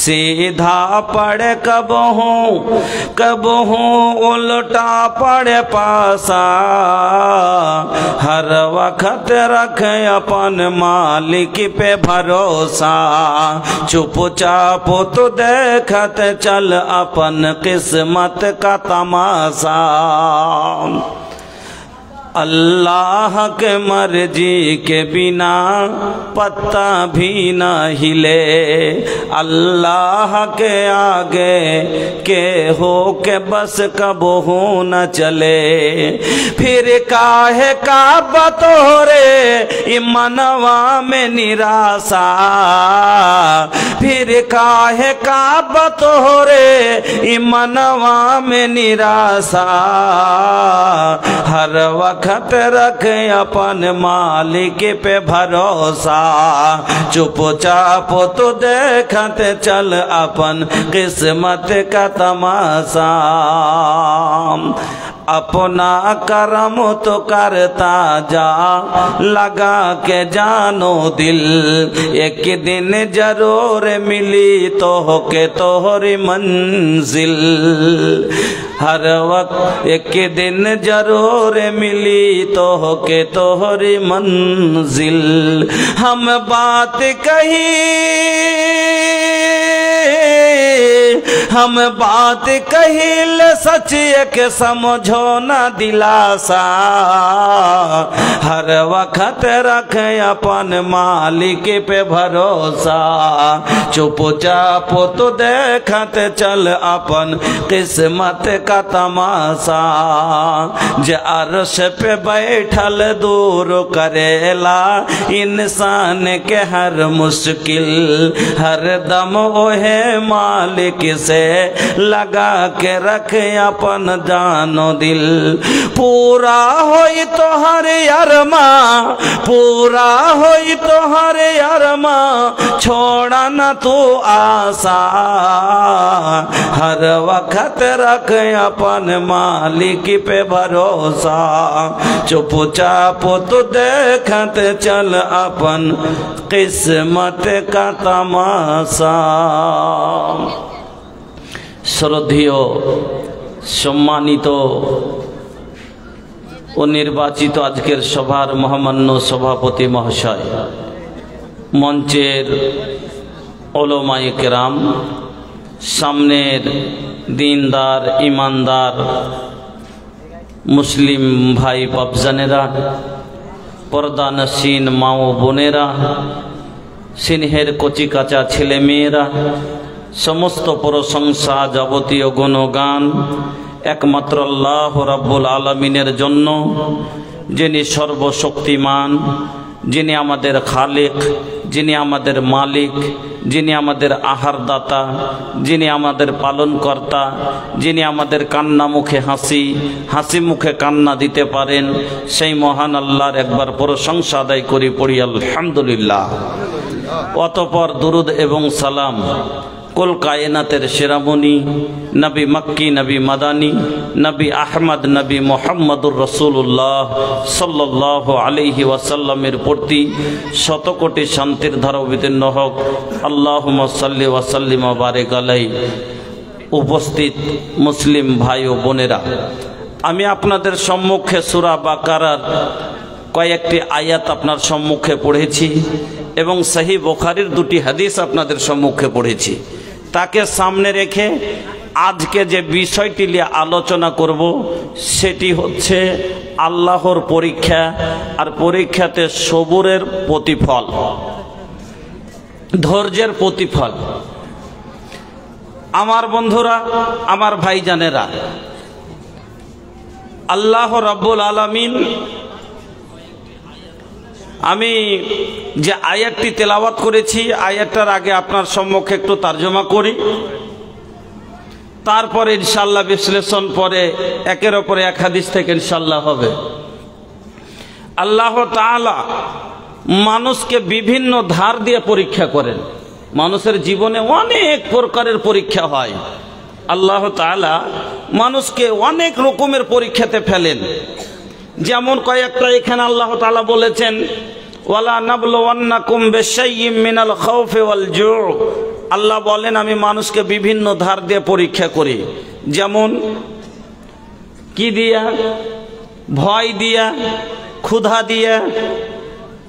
सीधा पढ़े कब हूँ उल्टा पढ़े पासा। हर वक्त रखे अपन मालिक पे भरोसा। चुपचाप तो देखत चल अपन किस्मत का तमाशा। अल्लाह के मर्जी के बिना पत्ता भी न हिले। अल्लाह के आगे के हो के बस कब हो न चले। फिर काहे का बतोरे मनवा में निराशा। फिर काहे का बतोरे मनवा में निराशा। हर वक्त रखे अपन मालिक पे भरोसा। चुपचाप तो देखत चल अपन किस्मत का तमाशा। अपना कर्म तो करता जा लगा के जानो दिल। एक दिन जरूर मिली तो के तोहरी मंजिल। हर वक्त एक दिन जरूर मिली तो के तोहरी मंजिल। हम बात कही सच एक समझो न दिलासा। हर वक्त रखे अपन मालिक पे भरोसा। चुपचाप तो देखत चल अपन किस्मत का तमाशा। जे अर्श पे बैठल दूर करेला इंसान के हर मुश्किल। हर दम ओहे मालिक से लगा के रखे अपन जानो दिल। पूरा होई तो हर अरमा, पूरा होई तो हर अरमा। छोड़ा न तू आशा। हर वक्त रख अपन मालिक पे भरोसा। चुपचाप तो देखत चल अपन किस्मत का तमाशा। श्रद्धेय सम्मानित ও নির্বাচিত আজকের সভার মহামান্য সভাপতি মহাশয়, মঞ্চের ওলামায়ে কেরাম, সামনের দিনদার ইমানদার মুসলিম ভাই বাপজানেরা, পর্দানসীন মা ও বোনেরা, সিনহের কচি কাঁচা ছেলে মেয়েরা, সমস্ত প্রশংসা যাবতীয় গুণগান একমাত্র আল্লাহ রাব্বুল আলামিনের জন্য, যিনি সর্বশক্তিমান, যিনি আমাদের খালিক, যিনি আমাদের মালিক, যিনি আমাদের আহারদাতা, যিনি আমাদের পালনকর্তা, যিনি আমাদের কান্না মুখে হাসি, হাসি মুখে কান্না দিতে পারেন, সেই মহান আল্লাহর একবার প্রশংসা আদায় করি, পড়ি আলহামদুলিল্লাহ। অতঃপর দুরুদ এবং সালাম কুল কায়নাতের শিরামণি নবী মক্কি, নবী মাদানী, নবী আহমদ, নবী মুহাম্মদুর রাসূলুল্লাহ সাল্লাল্লাহু আলাইহি ওয়াসাল্লামের প্রতি শতকোটি শান্তির ধারা অবতীর্ণ হোক। আল্লাহুম্মা সাল্লি ওয়া সাল্লিম ওয়া বারিক আলাইহি। উপস্থিত মুসলিম ভাই ও বোনেরা, আমি আপনাদের সম্মুখে সূরা বাকারার কয়েকটি আয়াত আপনার সম্মুখে পড়েছি এবং সহিহ বুখারীর দুটি হাদিস আপনাদের সম্মুখে পড়েছি। তাকে সামনে রেখে আজকে যে বিষয়টি নিয়ে আলোচনা করব সেটি হচ্ছে আল্লাহর পরীক্ষা, আর পরীক্ষাতে সবুরের প্রতিফল, ধৈর্যের প্রতিফল। আমার বন্ধুরা, আমার ভাইজানেরা, আল্লাহ রাব্বুল আলামিন আমি যে আয়াতটি তেলাওয়াত করেছি, আয়াতটার আগে আপনার সম্মুখে একটু তরজমা করি, তারপরে ইনশাআল্লাহ বিশ্লেষণ পরে একের উপরে এক হাদিস থেকে ইনশাআল্লাহ হবে। আল্লাহ তাআলা মানুষকে বিভিন্ন ধার দিয়ে পরীক্ষা করেন। মানুষের জীবনে অনেক প্রকারের পরীক্ষা হয়। আল্লাহ তাআলা মানুষকে অনেক রকমের পরীক্ষাতে ফেলেন। যেমন কয়েকটা এখানে আল্লাহ তাআলা বলেছেন, ওয়ালা নাবলুওয়ান্নাকুম বিশাইয়্যিম মিনাল খাউফি ওয়াল জু'। আল্লাহ বলেন আমি মানুষকে বিভিন্ন ধার দিয়ে পরীক্ষা করি, যেমন কি দিয়া? ভয় দিয়া, ক্ষুধা দিয়া,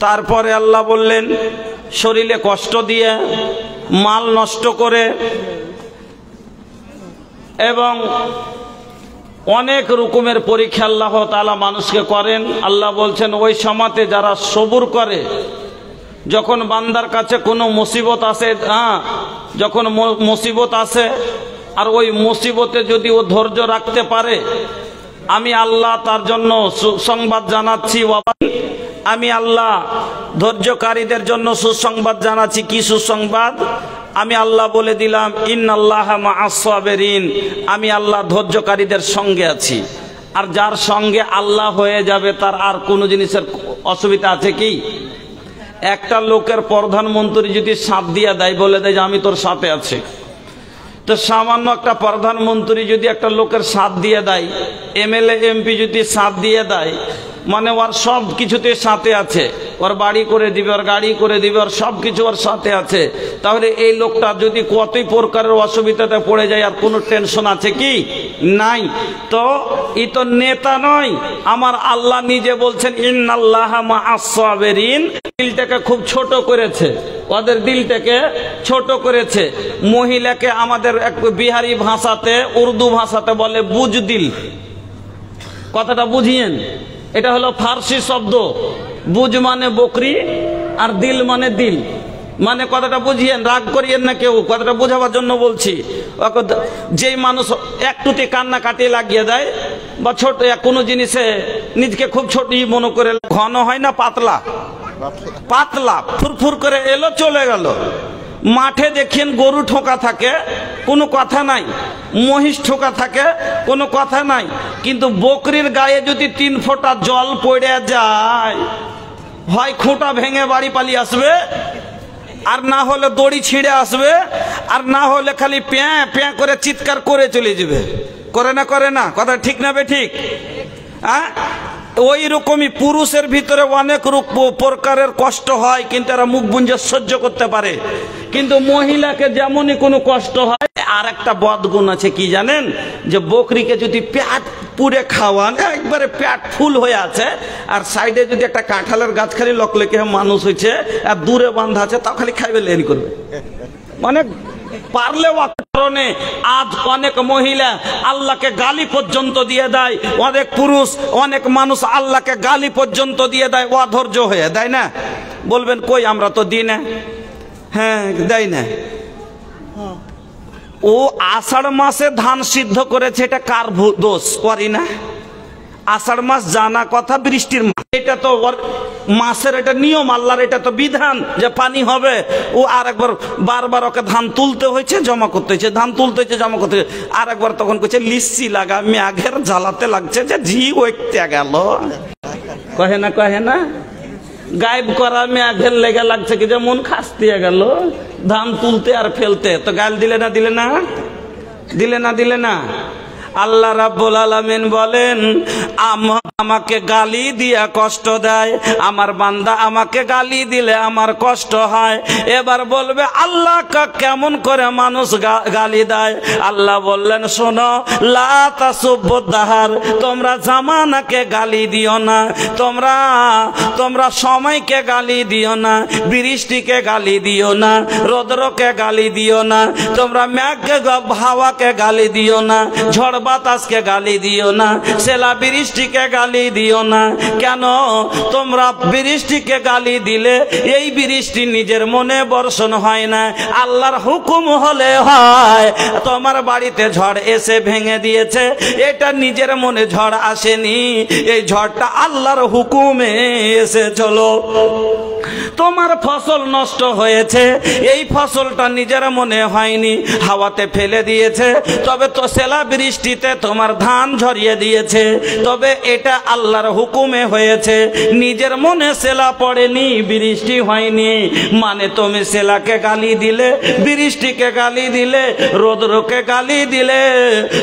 তারপরে আল্লাহ বললেন শরীরে কষ্ট দিয়া, মাল নষ্ট করে, এবং অনেক রকমের পরীক্ষা আল্লাহ তাআলা মানুষকে করেন। আল্লাহ বলছেন ওই সময়তে যারা সবুর করে, যখন বান্দার কাছে কোনো মুসিবত আসে, যখন মুসিবত আসে আর ওই মুসিবতে যদি ও ধৈর্য রাখতে পারে, আমি আল্লাহ তার জন্য সুসংবাদ জানাচ্ছি। আমি আল্লাহ ধৈর্যকারীদের জন্য সুসংবাদ জানাচ্ছি। কি সুসংবাদ? আমি আল্লাহ বলে দিলাম ইন্নাল্লাহা মা'আস সাবিরিন, আমি আল্লাহ ধৈর্যকারীদের সঙ্গে আছি। আর যার সঙ্গে আল্লাহ হয়ে যাবে তার আর কোনো জিনিসের অসুবিধা আছে কি? একটা লোকের প্রধানমন্ত্রী যদি সাথ দিয়ে দেয়, বলে দেয় যে আমি তোর সাথে আছি, তো সামান্য একটা প্রধানমন্ত্রী যদি একটা লোকের সাথ দিয়ে দেয়, এমএলএ এমপি যদি সাথ দিয়ে দেয়, মানে ওর সব কিছুতে সাথে আছে, ওর বাড়ি করে দিবে, ওর গাড়ি করে দিবে, ওর সব কিছু ওর সাথে আছে, তাহলে এই লোকটা যদি কতই প্রকারের অসুবিধাতে পড়ে যায় আর কোনো টেনশন আছে কি? নাই। তো ই তো নেতা নয়, আমার আল্লাহ নিজে বলছেন ইন্নাল্লাহা মা'আস সাবিরিন। দিলটাকে খুব ছোট করেছে, ওদের দিলটাকে ছোট করেছে। মহিলাকে আমাদের এক বিহারি ভাষাতে, উর্দু ভাষাতে বলে বুজদিল। কথাটা বুঝিয়েন, এটা হলো ফার্সি শব্দ। বুজ মানে বকরি আর দিল মানে দিল, মানে কথাটা বুঝিয়েন, রাগ করিয়েন না কেউ, কথাটা বোঝাবার জন্য বলছি। যেই মানুষ একটুতে কান্নাকাটি লাগিয়ে দেয় বা ছোট কোনো জিনিসে নিজকে খুব ছোট মনে করে, ঘন হয় না পাতলা, পাতলা ফুরফুর করে এলো চলে গেল। মাঠে দেখেন গরু ঠোকা থাকে, কোনো কথা নাই, মহিষ ঠোকা থাকে, কোনো কথা নাই, কিন্তু বকরির গায়ে যদি 3 ফোঁটা জল পড়ে যায়, হয় খুঁটা ভেঙে বাড়ি পালিয়ে আসবে, আর না হলে দড়ি ছিঁড়ে আসবে, আর না হলে খালি প্যাঁ প্যাঁ করে চিৎকার করে চলে যাবে। করে না? করে না? কথা ঠিক না বে ঠিক? হ্যাঁ, ওই রকমই পুরুষের ভিতরে অনেক প্রকারের কষ্ট হয়, কিন্তু এরা মুখ বুঁজে সহ্য করতে পারে। কিন্তু মহিলাকে যেমনই কোনো কষ্ট হয়, আর একটা বদগুণ আছে কি জানেন? যে বকরিকে যদি পেট পুড়ে খাওয়ান, একবারে পেট ফুল হয়ে আছে, আর সাইডে যদি একটা কাঁঠালের গাছ খালি লকলেকে মানুষ হয়েছে আর দূরে বাঁধা আছে, তাও খালি খাইবে লেরি করবে, মানে পারলেও। কারণে আজ অনেক মহিলা আল্লাহকে গালি পর্যন্ত দিয়ে দেয়, অনেক পুরুষ অনেক মানুষ আল্লাহকে গালি পর্যন্ত দিয়ে দেয়, অধৈর্য হয়ে দেয় না? বলবেন কই আমরা তো দিই না। হ্যাঁ, দেয় না। ও আষাঢ় মাসে ধান সিদ্ধ করেছে, এটা কার দোষ? করি না? আষাঢ় মাস জানা কথা, বৃষ্টির মাস, এটা তো মাসের এটা নিয়ম, আল্লাহর এটা তো বিধান যে পানি হবে। ও আর একবার বারবার ওকে ধান তুলতে হয়েছে, জমা করতে হয়েছে, ধান তুলতে হয়েছে, জমা করতে হয়েছে। আর একবার তখন কইছে লিস্সি লাগা, মেঘের জ্বালাতে লাগছে যে ঝি ওইতে গেল। কহে না? কহে না? গায়েব করা মেঘের লেগে লাগছে কি যে মন খাসতে গেল ধান তুলতে আর ফেলতে। তো গাল দিলে না? দিলে না? দিলে না? দিলে না? আল্লাহ রাব্বুল আলামিন বলেন আমাকে গালি দিয়া কষ্ট দেয়, আমার বান্দা আমাকে গালি দিলে আমার কষ্ট হয়। এবার বলবে আল্লাহ কেমন করে মানুষ গালি দেয়? আল্লাহ বললেন শোনো, লা তাসুব্বুদ দাহার, তোমরা জামানাকে গালি দিও না, তোমরা সময়কে গালি দিও না, বৃষ্টিকে গালি দিও না, রৌদ্রকে গালি দিও না, তোমরা মেঘকে হাওয়াকে গালি দিও না, ঝড় বাতাসকে গালি দিও না, সেলা বৃষ্টিকে গালি দিও না। কেন? তোমরা বৃষ্টিকে গালি দিলে এই বৃষ্টি নিজের মনে বর্ষণ হয় না, আল্লাহর হুকুম হলে হয়। তোমার বাড়িতে ঝড় এসে ভেঙে দিয়েছে, এটা নিজের মনে ঝড় আসেনি, এই ঝড়টা আল্লাহর হুকুমে এসে চলো। তোমার ফসল নষ্ট হয়েছে, এই ফসলটা নিজের মনে হয়নি, হাওয়াতে ফেলে দিয়েছে, তবে তো সেলা বৃষ্টিতে তোমার ধান ঝরিয়ে দিয়েছে, তবে এটা আল্লাহর হুকুমে হয়েছে, নিজের মনে সেলা পড়েনি, বৃষ্টি হয়নি। মানে তুমি সেলাকে গালি দিলে, বৃষ্টিকে গালি দিলে, রৌদ্রকে গালি দিলে,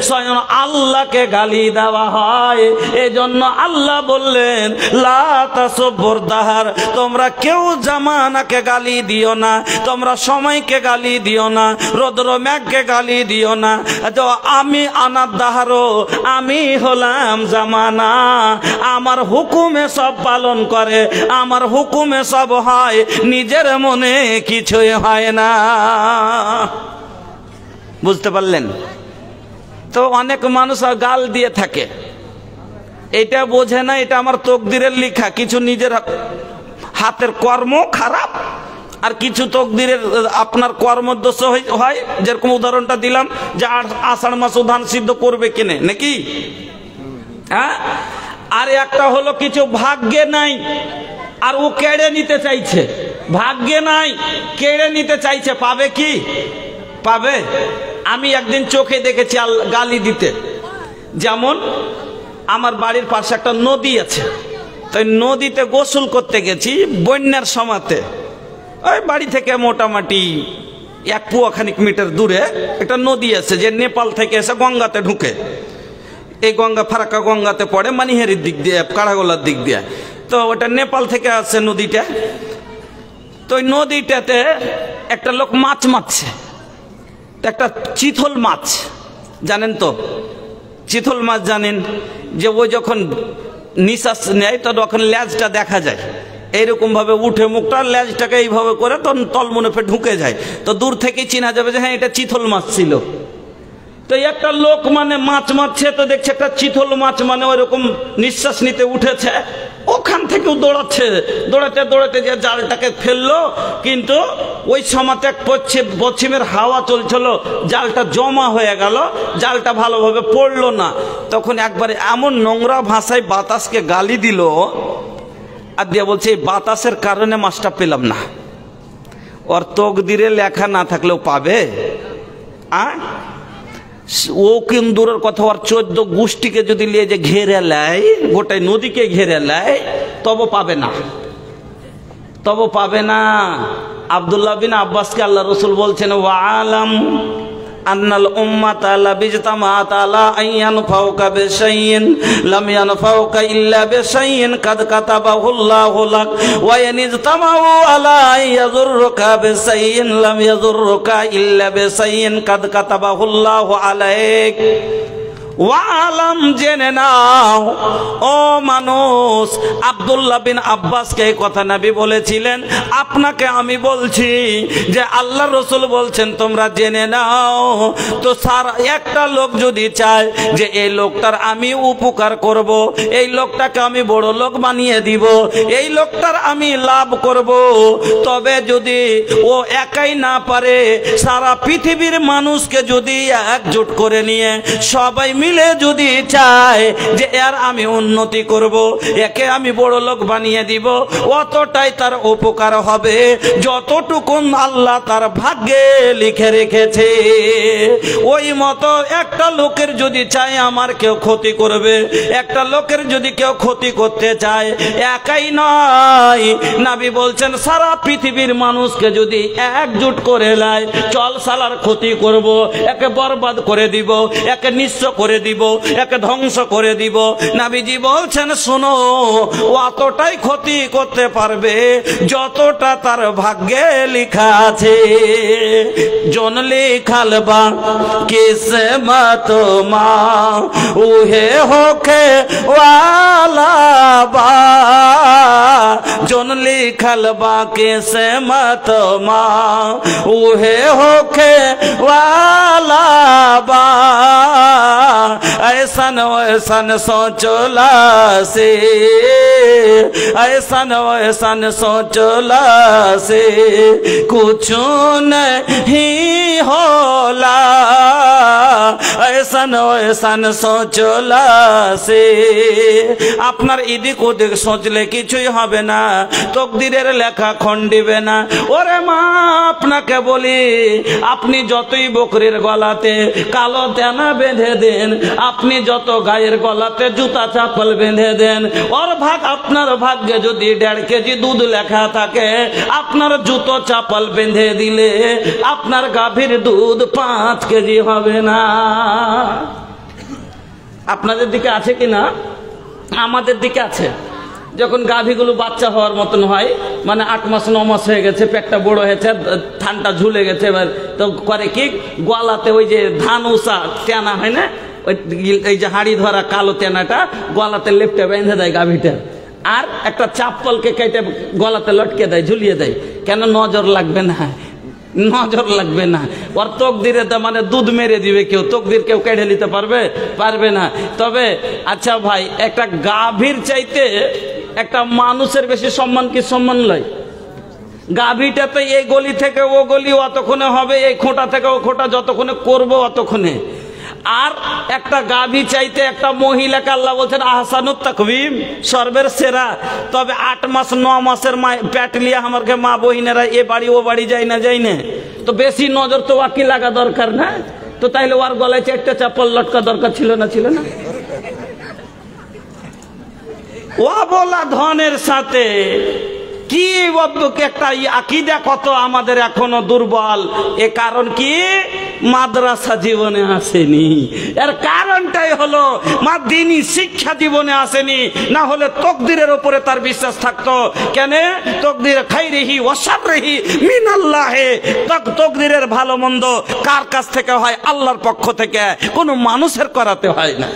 স্বয়ং আল্লাহকে গালি দেওয়া হয়। এজন্য আল্লাহ বললেন লা তাসুব্বুদ দাহার, তোমরা কেউ জামানাকে গালি দিও না, তোমরা সময়কে গালি দিও না, রৌদ্র মেঘকে গালি দিও না। তো আমি আনার দাহারো, আমি হলাম জামানা, আমার হুকুমে সব পালন করে, আমার হুকুমে সব হয়, নিজের মনে কিছুই হয় না। বুঝতে পারলেন? তো অনেক মানুষ গাল দিয়ে থাকে, এটা বোঝে না এটা আমার তকদিরের লেখা, কিছু নিজের হাতের কর্ম খারাপ আর কিছু তকদিরের আপনার কর্মদোষ হয়। যেরকম উদাহরণটা দিলাম যে আষাঢ় মাসে ধান সিদ্ধ করবে কিনে নাকি, হ্যাঁ? আর একটা হলো কিছু ভাগ্যে নাই আর ও কেড়ে নিতে চাইছে, ভাগ্যে নাই কেড়ে নিতে চাইছে, পাবে কি? পাবে? আমি একদিন চোখে দেখেছি গালি দিতে। যেমন আমার বাড়ির পাশে একটা নদী আছে, তাই নদীতে গোসল করতে গেছি বন্যার সময়তে। ওই বাড়ি থেকে মোটামুটি 1 পোয়াখানিক মিটার দূরে একটা নদী আছে যে নেপাল থেকে এসে গঙ্গাতে ঢুকে, এই গঙ্গা ফারাক্কা গঙ্গাতে পড়ে মানিহারির দিক দিয়ে, কাড়াগোলার দিক দিয়ে। তো ওটা নেপাল থেকে আসছে নদীটা। তো ওই নদীটাতে একটা লোক মাছ মারছে, একটা চিতল মাছ, জানেন তো চিতল মাছ জানেন, যে ওই যখন নিঃশ্বাস নেয় তখন লেজটা দেখা যায়, এইরকম ভাবে উঠে মুখটা, লেজটাকে এইভাবে করে তখন তলমনে ফের ঢুকে যায়, তো দূর থেকেই চেনা যাবে যে হ্যাঁ এটা চিতল মাছ ছিল। তো একটা লোক মানে মাছ মারছে, তো দেখছে একটা চিতল মাছ মানে ওইরকম নিঃশ্বাস নিতে উঠেছে, ওখান থেকেও দৌড়াচ্ছে, দৌড়াতে দৌড়াতে যে জালটাকে ফেললো, কিন্তু ওই সময়তে পশ্চিমের হাওয়া চলছিল, জালটা জমা হয়ে গেল, জালটা ভালোভাবে পড়লো না। তখন একবারে এমন নোংরা ভাষায় বাতাসকে গালি দিল, আর দিয়ে বলছে এই বাতাসের কারণে মাছটা পেলাম না। ওর তকদিরে লেখা না থাকলেও পাবে? ও কিন্তু দূরের কথা, ওর 14 গোষ্ঠীকে যদি নিয়ে যে ঘেরে নেয়, গোটাই নদীকে ঘেরে নেয়, তবে পাবে না, তবে পাবে না। আব্দুল্লাহ বিন আব্বাসকে আল্লাহ রসুল বলছেন, ওয়ালাম আন্নাল উম্মাতা লা বিজতামাত আলা আইয়ানফাউকা বিশাইইন লাম ইয়ানফাউকা ইল্লা বিশাইইন কাদ কাতাবাহুল্লাহু লাক ওয়া ইয়ানজতামাউ আলা আইয়াযুররুকা বিশাইইন লাম ইয়াযুররুকা ইল্লা বিশাইইন কাদ কাতাবাহুল্লাহু আলাইক। ওয়ালাম, জেনে নাও ও মানুষ, আব্দুল্লাহ বিন আব্বাসকে এই কথা নবী বলেছিলেন, আপনাকে আমি বলছি যে আল্লাহ রসুল বলছেন তোমরা জেনে নাও। তো সারা একটা লোক যদি চায় যে এই লোকটার আমি উপকার করব, এই লোকটাকে আমি বড় লোক বানিয়ে দিব, এই লোকটার আমি লাভ করব, তবে যদি ও একাই না পারে, সারা পৃথিবীর মানুষকে যদি একজোট করে নিয়ে সবাই মিলে যদি চায় যে এর আমি উন্নতি করব, একে আমি বড় লোক বানিয়ে দিব, অতটাই তার উপকার হবে যতটুকু আল্লাহ তার ভাগ্যে লিখে রেখেছে। ওই মতো একটা লোকের যদি চায় আমার কেউ ক্ষতি করবে, একটা লোকের যদি কেউ ক্ষতি করতে চায়, একাই নয়, নবী বলছেন সারা পৃথিবীর মানুষকে যদি একজোট করে নেয়, চল সালার ক্ষতি করব, একে বরবাদ করে দিব, একে নিঃস্ব করে দিব, একে ধ্বংস করে দিব, নবীজি বলছেন শোনো, অতটাই ক্ষতি করতে পারবে যতটা তার ভাগ্যে লেখা আছে। জন লিখাল বা কিসমত মা উহে হোকে ওয়ালা বা, জন লিখাল বা কিসমত মা উহে হোকে ওয়ালা বা, ऐसन वैसन सोचला से, ऐसन वैसन सोचला से कुछ नहीं होला, ऐसन वैसन सोचला से। আপনার এদিক ওদিক সোচলে কিছুই হবে না, তকদিরের লেখা খন্ডিবে না। ওরে মা, আপনাকে বলি, আপনি যতই বকরির গলাতে কালো তেনা বেঁধে দেন, আপনি যত গায়ের গলাতে জুতা চাপল বেঁধে দেন, ওর ভাগ আপনার ভাগ্যে যদি 1.5 কেজি দুধ লেখা থাকে, আপনার জুতো চাপল বেঁধে দিলে আপনার গাভীর দুধ 5 কেজি হবে না। আপনাদের দিকে আছে কি না? আমাদের দিকে আছে। যখন গাভীগুলো বাচ্চা হওয়ার মতন হয়, মানে 8 মাস 9 মাস হয়ে গেছে, পেটটা বড় হয়েছে, থানটা ঝুলে গেছে, এবার তো করে কি, গলাতে ওই যে ধান উষা তেনা হয় না, এই যে হাড়ি ধরা কালো তেনাটা গলাতে লেপটে বেঁধে দেয় গাভীটা, আর একটা চাপ্পলকে কেটে গলাতে লটকে দেয়, ঝুলিয়ে দেয়। কেন? নজর লাগবে না, নজর লাগবে না। ওর তকদিরে মানে দুধ মেরে দিবে কেউ, তকদির কেউ কেড়ে নিতে পারবে? পারবে না। তবে আচ্ছা ভাই, একটা গাভীর চাইতে একটা মানুষের বেশি সম্মান কি সম্মান লয়? গাভীটা তো এই গলি থেকে ও গলি অতক্ষণে হবে, এই খোঁটা থেকে ও খোঁটা যতক্ষণে করবো অতক্ষণে। আর একটা গাভী চাইতে একটা মহিলাকে আল্লাহ বলছেন আহসানুত তাকওয়িম, সর্বের সেরা। তবে 8 মাস 9 মাসের পেট লিয়া আমাকে মা বহিনেরা এ বাড়ি ও বাড়ি যায় না, যায় না, তো বেশি নজর তো ওয়াকি লাগা দরকার না? তো তাইলে ওর গলায় 4টা চাপল লটকা দরকার ছিল না? ছিল না? ও বলা ধনের সাথে কি একটা আকীদা কত আমাদের এখনো দুর্বল। এ কারণ কি? মাদ্রাসা জীবনে আসেনি। এর কারণটাই হলো দ্বীনি শিক্ষা জীবনে আসেনি। না হলে তকদিরের উপরে তার বিশ্বাস থাকতো। কেন? তকদির খাইরিহি ওয়া শাররিহি মিনাল্লাহি, তকদিরের ভালো মন্দ কার কাছ থেকে হয়? আল্লাহর পক্ষ থেকে, কোনো মানুষের করাতে হয় না।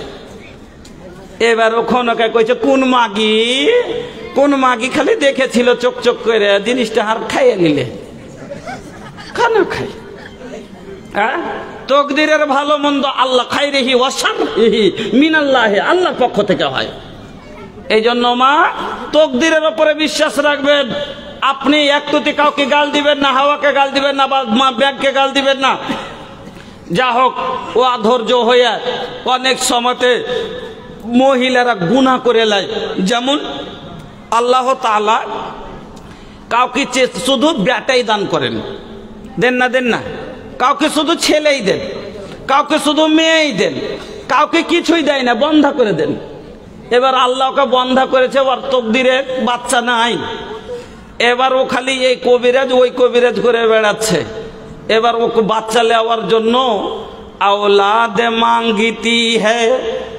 এবার ওখানে কইছে কোন মাগি, কোন মাগি খালি দেখেছিল চোখ চোখ করে, জিনিসটা হার খাইয়ে নিলে কেন খাই? তকদিরের ভালো মন্দ আল্লাহ খাইরিহি ওয়া শাররিহি মিনাল্লাহি, আল্লাহর পক্ষ থেকে হয়। এই জন্য মা তকদিরের উপরে বিশ্বাস রাখবেন। আপনি একটুতে কাউকে গাল দিবেন না, হাওয়াকে গাল দিবেন না, বা ব্যাগকে গাল দিবেন না। যা হোক, ও অধৈর্য হইয়া অনেক সময়তে মহিলারা গুনাহ করে লাই। যেমন আল্লাহ তাআলা কাউকে শুধু বেটাই দান করেন, দেন না? দেন না? কাউকে শুধু ছেলেই দেন, কাউকে শুধু মেয়েই দেন, কাউকে কিছুই দেয় না, বন্ধা করে দেন। এবার আল্লাহকে বন্ধা করেছে, ওর তকদিরে বাচ্চা নাই। এবার ও খালি এই কবিরাজ ওই কবিরাজ করে বেড়াচ্ছে। এবার ও বাচ্চা নেওয়ার জন্য औलाद मांगती है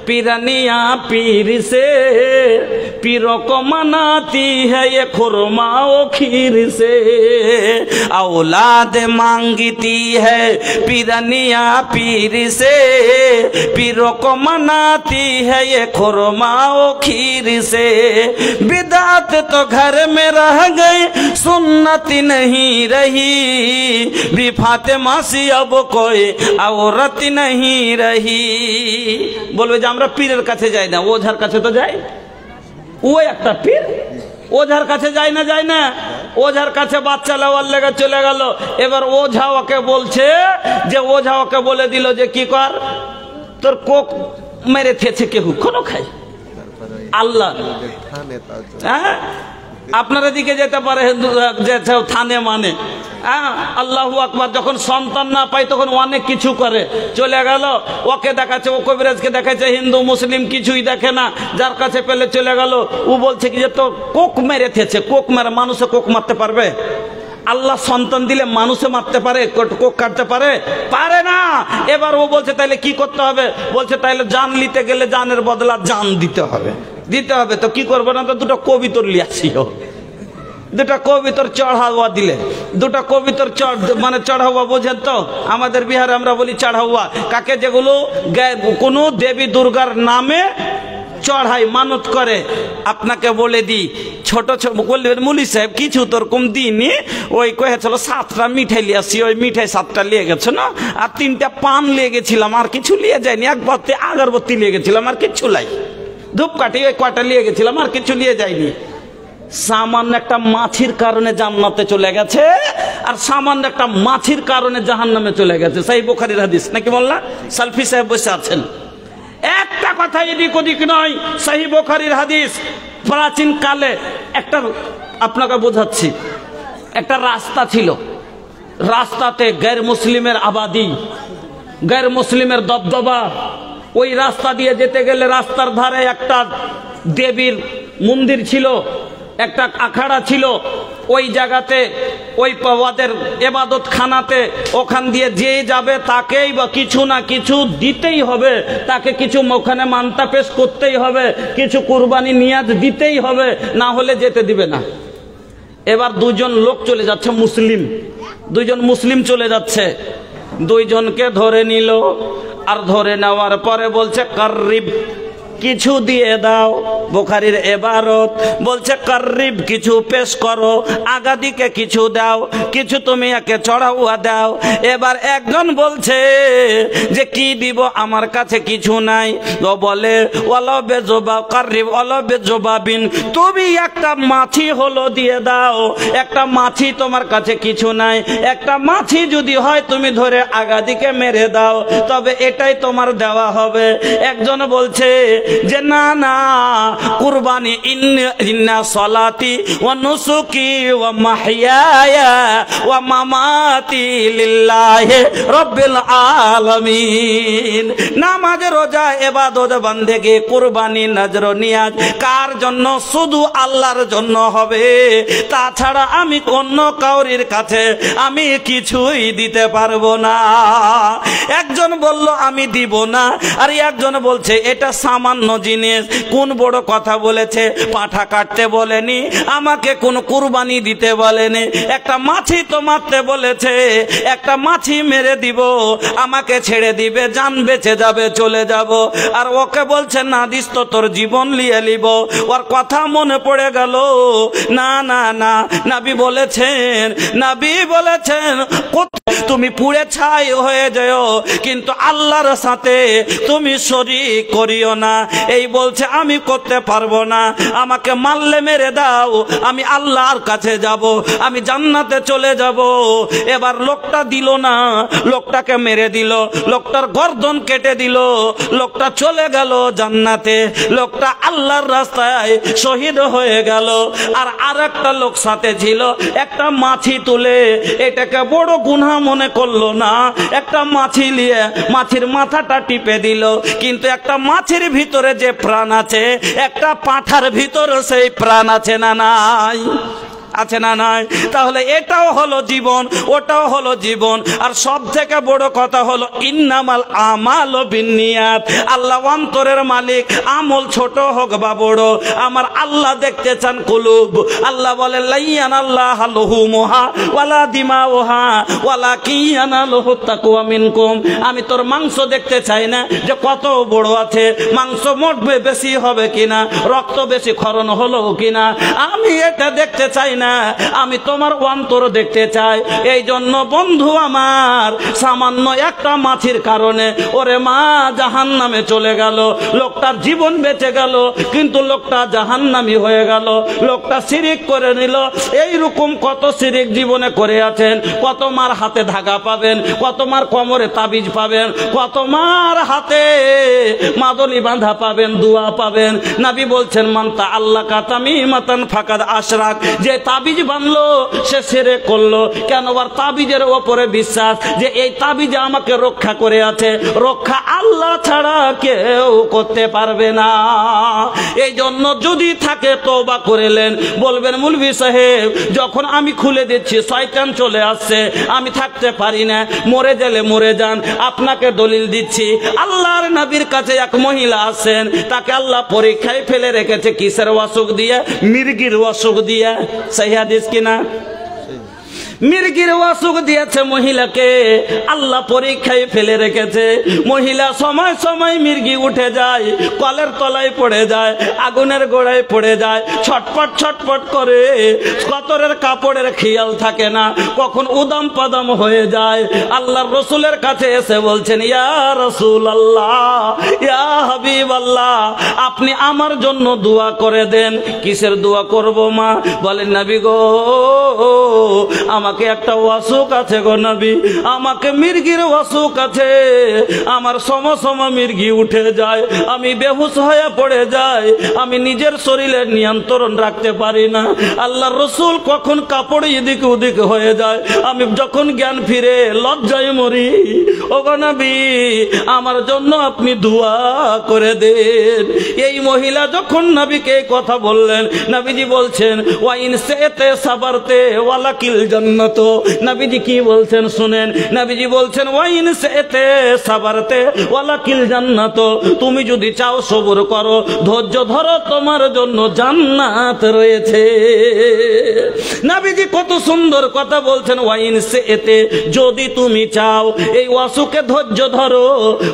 पिरनिया पीर से, पीरों को मनाती है ये खुरमा ओ खीर से। औलाद मांगती है पिरनिया पीर से, पीरों को मनाती है ये खुरमा ओ खीर से। बिदात तो घर में रह गए, सुन्नत नहीं रही, भी फातिमा सी अब कोई औरत नहीं रही। বলবে যে আমরা পীরের কাছে যাই না, ওঝার কাছে তো যাই। ও একটা পীর, ওঝার কাছে যাই না, যাই না? ওঝার কাছে বাচ্চা নেওয়ার লেগে চলে গেল। এবার ওঝা ওকে বলছে যে, ওঝা ওকে বলে দিল যে কি কর, তোর কোক মেরে থেছে কেউ কোনো খাই আল্লাহ। হ্যাঁ, আপনারা দিকে যেতে পারে হিন্দু থানে মানে আল্লাহু আকবার। যখন সন্তান না পায় তখন অনেক কিছু করে, চলে গেল ওকে দেখাচ্ছে, ও কবিরাজকে দেখাচ্ছে, হিন্দু মুসলিম কিছুই দেখে না, যার কাছে পেলে চলে গেল। ও বলছে কি যে তো কোক মেরে থেছে, কোক মেরে মানুষে কোক মারতে পারবে? আল্লাহ সন্তান দিলে মানুষে মারতে পারে, কোক কাটতে পারে? পারে না। এবার ও বলছে তাইলে কি করতে হবে? বলছে তাইলে জান নিতে গেলে জানের বদলা জান দিতে হবে, দিতে হবে। তো কি করবো না, তো দুটো কবিতর লিয়াছিও, দুটা কবিতর চড়াওয়া দিলে, দুটা কবিতর মানে চড়াওয়া, বোঝেন তো? আমাদের বিহারে আমরা বলি চড়াওয়া কাকে, যেগুলো কোনো দেবী দুর্গার নামে চড়াই, মানত করে। আপনাকে বলে দি, ছোট ছোট বললেন মুলি সাহেব কিছু তোর কম দিইনি, ওই কয়েছিল 7টা মিঠাই লিয়ে আসি, ওই মিঠাই 7টা লিয়ে গেছে না, আর 3টা পান লিয়ে গেছিলাম, আর কিছু লিয়ে যায়নি, একবার আগরবত্তি লিয়ে গেছিলাম, আর কিছু লাই, ধূপকাঠি ওই কয়টা লিয়ে গেছিলাম, আর কিছু লিয়ে যায়নি। সামান্য একটা মাছির কারণে জান্নাতে চলে গেছে, আর সামান্য একটা মাছির কারণে জাহান্নামে চলে গেছে। সহিহ বুখারীর হাদিস নাকি বললা? সালফি সাহেব বসে আছেন, একটা কথা এদিক ওদিক নয়, সহিহ বুখারীর হাদিস। প্রাচীন কালে একটা, আপনাকে বোঝাচ্ছি, একটা রাস্তা ছিল, রাস্তাতে গैर মুসলিমের আবাদি, गैर মুসলিমের দবদবা। ওই রাস্তা দিয়ে যেতে গেলে রাস্তার ধারে একটা দেবীর মন্দির ছিল। একটা আখাড়া ছিল, ওই জায়গাতে ওই ওদের এবাদত খানাতে, ওখান দিয়ে যে যাবে তাকেই বা কিছু না কিছু দিতেই হবে, তাকে কিছু ওখানে মানতা পেশ করতেই হবে, কিছু কুরবানি নিয়াজ দিতেই হবে, না হলে যেতে দিবে না। এবার দুজন লোক চলে যাচ্ছে, মুসলিম, দুইজন মুসলিম চলে যাচ্ছে, দুইজনকে ধরে নিল, আর ধরে নেওয়ার পরে বলছে কাররিব, কিছু দিয়ে দাও। বুখারীর এবারত বলছে কাররিব, কিছু পেশ করো, আগাদিকে কিছু দাও, কিছু তুমি একে চড়াউয়া দাও। এবার একজন বলছে যে কি দিব, আমার কাছে কিছু নাই। ও বলে ওয়ালা বেজবা কাররিব ওয়ালা বেজবাবিন, তুমি একটা মাছি হলো দিয়ে দাও, একটা মাছি, তোমার কাছে কিছু নাই, একটা মাছি যদি হয় তুমি ধরে আগাদিকে মেরে দাও, তবে এটাই তোমার দেওয়া হবে। একজন বলছে যে না না, কুরবানি ইন্না সলাতি ওয়া নুসুকি ওয়া মাহইয়ায়া ওয়া মামাতি লিল্লাহি রাব্বিল আলামিন। নামাজ, রোজা, ইবাদত, বন্দেগি, কুরবানি, নজর, নিয়াজ কার জন্য? শুধু আল্লাহর জন্য হবে, তাছাড়া আমি অন্য কাউরির কাছে আমি কিছুই দিতে পারবো না। একজন বলল আমি দিব না, আর একজন বলছে এটা সামান্য জিনিস। কোন বড় কথা বলেছে? পাঁঠা কাটতে বলেনি, আমাকে কোন কুরবানি দিতে বলেনি, একটা মাছি তো মারতে বলেছে, একটা মাছি মেরে দিব, আমাকে ছেড়ে দিবে, জান বেঁচে যাবে, চলে যাব। আর ওকে বলছে না দিস তো তোর জীবন নিয়ে নিব। ওর কথা মনে পড়ে গেল, না না না, নবী বলেছেন, নবী বলেছেন তুমি পুড়ে ছাই হয়ে যাও, কিন্তু আল্লাহর সাথে তুমি শরীক করিও না। এই বলছে আমি করতে পারবো না, আমাকে মারলে মেরে দাও, আমি আল্লাহর কাছে যাব, আমি জান্নাতে চলে যাব। এবার লোকটা দিল না, লোকটাকে মেরে দিল, লোকটার গর্দন কেটে দিল, লোকটা চলে গেল জান্নাতে, লোকটা আল্লাহর রাস্তায় শহীদ হয়ে গেল। আর আরেকটা লোক সাথে ছিল, একটা মাছি তুলে, এটাকে বড় গুনাহ মনে করলো না, একটা মাছি নিয়ে মাছির মাথাটা টিপে দিল, কিন্তু একটা মাছির ভিতরে যে প্রাণ আছে, একটা পাঁঠার ভিতরে সেই প্রাণ আছে না নাই? আছে না নাই? তাহলে এটাও হলো জীবন, ওটাও হলো জীবন। আর সব থেকে বড় কথা হলো ইন্নামাল আমালু বিন্নিয়াত, আল্লাহ অন্তরের মালিক, আমল ছোট হোক বা বড়, আমার আল্লাহ দেখতে চান কুলুব। আল্লাহ বলে লাইয়ানাল্লাহু লুহুমুহা ওয়ালা দিমাউহা ওয়ালাকিন ইয়ানালুহু তাকওয়া মিনকুম। আমি তোর মাংস দেখতে চাই না যে কত বড় আছে, মাংস মোটবে বেশি হবে কিনা, রক্ত বেশি ক্ষরণ হলো কিনা, আমি এটা দেখতে চাই না, আমি তোমার অন্তর দেখতে চাই। এই জন্য বন্ধু আমার, সামান্য একটা মাছির কারণে ওরে মা জাহান্নামে চলে গেল, লোকটার জীবন বেঁচে গেল, কিন্তু লোকটা জাহান্নামী হয়ে গেল, লোকটা শিরিক করে নিল। এইরকম কত শিরিক জীবনে করে আছেন, কত মার হাতে ধাগা পাবেন, কত মার কোমরে তাবিজ পাবেন, কত মার হাতে মাদলি বাঁধা পাবেন, দোয়া পাবেন। নবী বলছেন মান তাআল্লাকা তামিমাতান ফাকাদ আশরাক, যে তাবিজ বানলো সে শিরক করলো। কেন? আর তাবিজের উপরে বিশ্বাস যে এই তাবিজ আমাকে রক্ষা করে আছে, রক্ষা আল্লাহ ছাড়া কেউ করতে পারবে না। এই জন্য যদি থাকে তওবা করেলেন, বলবেন মুলভি সাহেব যখন আমি খুলে দিচ্ছি শয়তান চলে আসছে, আমি থাকতে পারি না, মরে গেলে মরে যান, আপনাকে দলিল দিচ্ছি। আল্লাহর নবীর কাছে এক মহিলা আসেন, তাকে আল্লাহ পরীক্ষায় ফেলে রেখেছে, কিসের অসুখ দিয়ে? মির্গির অসুখ দিয়ে। সহি হাদিস কিনা? মির্গির অসুখ দিয়েছে মহিলাকে, আল্লাহ পরীক্ষায় ফেলে রেখেছে। মহিলা সময় সময় মির্গি উঠে যায়, কলের তলায় পড়ে যায়, আগুনের গোড়ায় পড়ে যায়, ছটপট ছটপট করে, কতরের কাপড়ের খেয়াল থাকে না, কখন উদাম পাদাম হয়ে যায়। আল্লাহর রসুলের কাছে এসে বলছেন ইয়া রাসূলুল্লাহ, ইয়া হাবিবাল্লাহ, আপনি আমার জন্য দোয়া করে দেন। কিসের দোয়া করব মা? বলেন নবী গো, আমাকে একটা অসুখ আছে গো নবী, আমাকে মির্গির অসুখ আছে, আমার সম মির্গি উঠে যায়, আমি বেহুশ হয়ে পড়ে যাই, আমি নিজের শরীরের নিয়ন্ত্রণ রাখতে পারি না। আল্লাহর রাসূল কখন কাপড় এদিক ওদিক হয়ে যায়, আমি যখন জ্ঞান ফিরে লজ্জায় মরি। ও গো নবী, আমার জন্য আপনি দোয়া করে দেন। এই মহিলা যখন নবীকে এই কথা বললেন, নবীজি বলছেন ওয়াইন সেতে সাবারতে ওয়ালাকিল জান্নাত। নবীজি কি বলছেন শুনেন, নবীজি বলছেন ওয়াইন সেতে সাবারতে ওয়ালাকিল জান্নাত, তুমি যদি চাও সবর করো, ধৈর্য ধরো, তোমার জন্য জান্নাত রয়েছে। নবীজি কত সুন্দর কথা বলছেন, ওয়াইন সেতে, যদি তুমি চাও এই অসুখে ধৈর্য ধরো,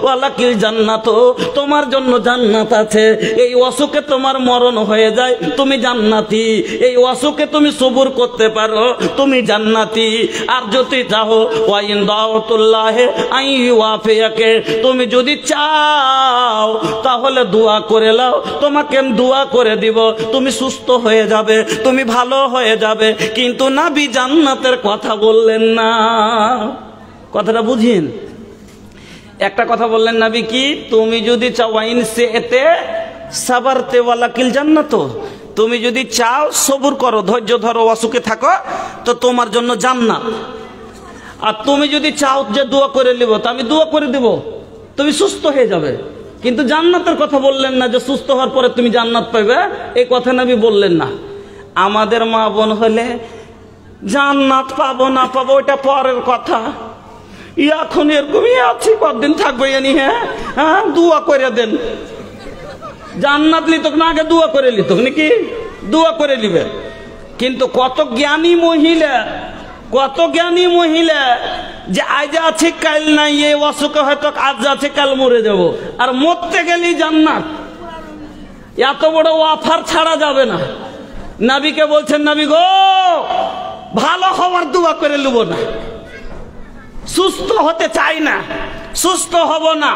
ওয়ালাকিল জান্নাত, তোমার জন্য জান্নাত আছে। এই অসুখে তোমার মরণ হয়ে যায়, তুমি জান্নাতি। এই অসুখে তুমি সবুর করতে পারো, তুমি জান্নাতি। আর যদি চাও ওয়াইন দাওতুল্লাহ আইওয়াফিয়াকে, তুমি যদি চাও তাহলে দোয়া করে নাও, তোমাকে দোয়া করে দিব, তুমি সুস্থ হয়ে যাবে, তুমি ভালো হয়ে যাবে। কিন্তু নবী জান্নাতের কথা বললেন না। কথাটা বুঝিন, একটা কথা বললেন নবী কি, তুমি যদি চাও ওয়াইন সেতে সাবারতে ওয়ালাকিল জান্নাত, তুমি যদি চাও সবুর করো, ধৈর্য ধরো, অসুখে থাকো, তো তোমার জন্য জান্নাত। আর তুমি যদি চাও যে দোয়া করে নিব, তো আমি দোয়া করে দিব, তুমি সুস্থ হয়ে যাবে। কিন্তু জান্নাতের কথা বললেন না, যে সুস্থ হওয়ার পরে তুমি জান্নাত পাবে, এই কথা নবী বললেন না। আমাদের মা বোন হলে জান্নাত পাবো না পাবো ওইটা পরের কথা, এখন এরকমই আছি, কতদিন থাকবো এনি। হ্যাঁ, দোয়া করে দেন, জান্নাত লিতক না, আগে দোয়া করে লিতক নাকি, দোয়া করে নিবে। কিন্তু কত জ্ঞানী মহিলা, কত জ্ঞানী মহিলা যে আজ আছে কাল নাই, এই অসুখে হয়তো আজ আছে কাল মরে যাব, আর মরতে গেলেই জান্নাত। এত বড় অফার ছাড়া যাবে না। নবীকে বলছেন, নবী গো, ভালো হওয়ার দোয়া করে নেব না, সুস্থ হতে চাই না, সুস্থ হব না,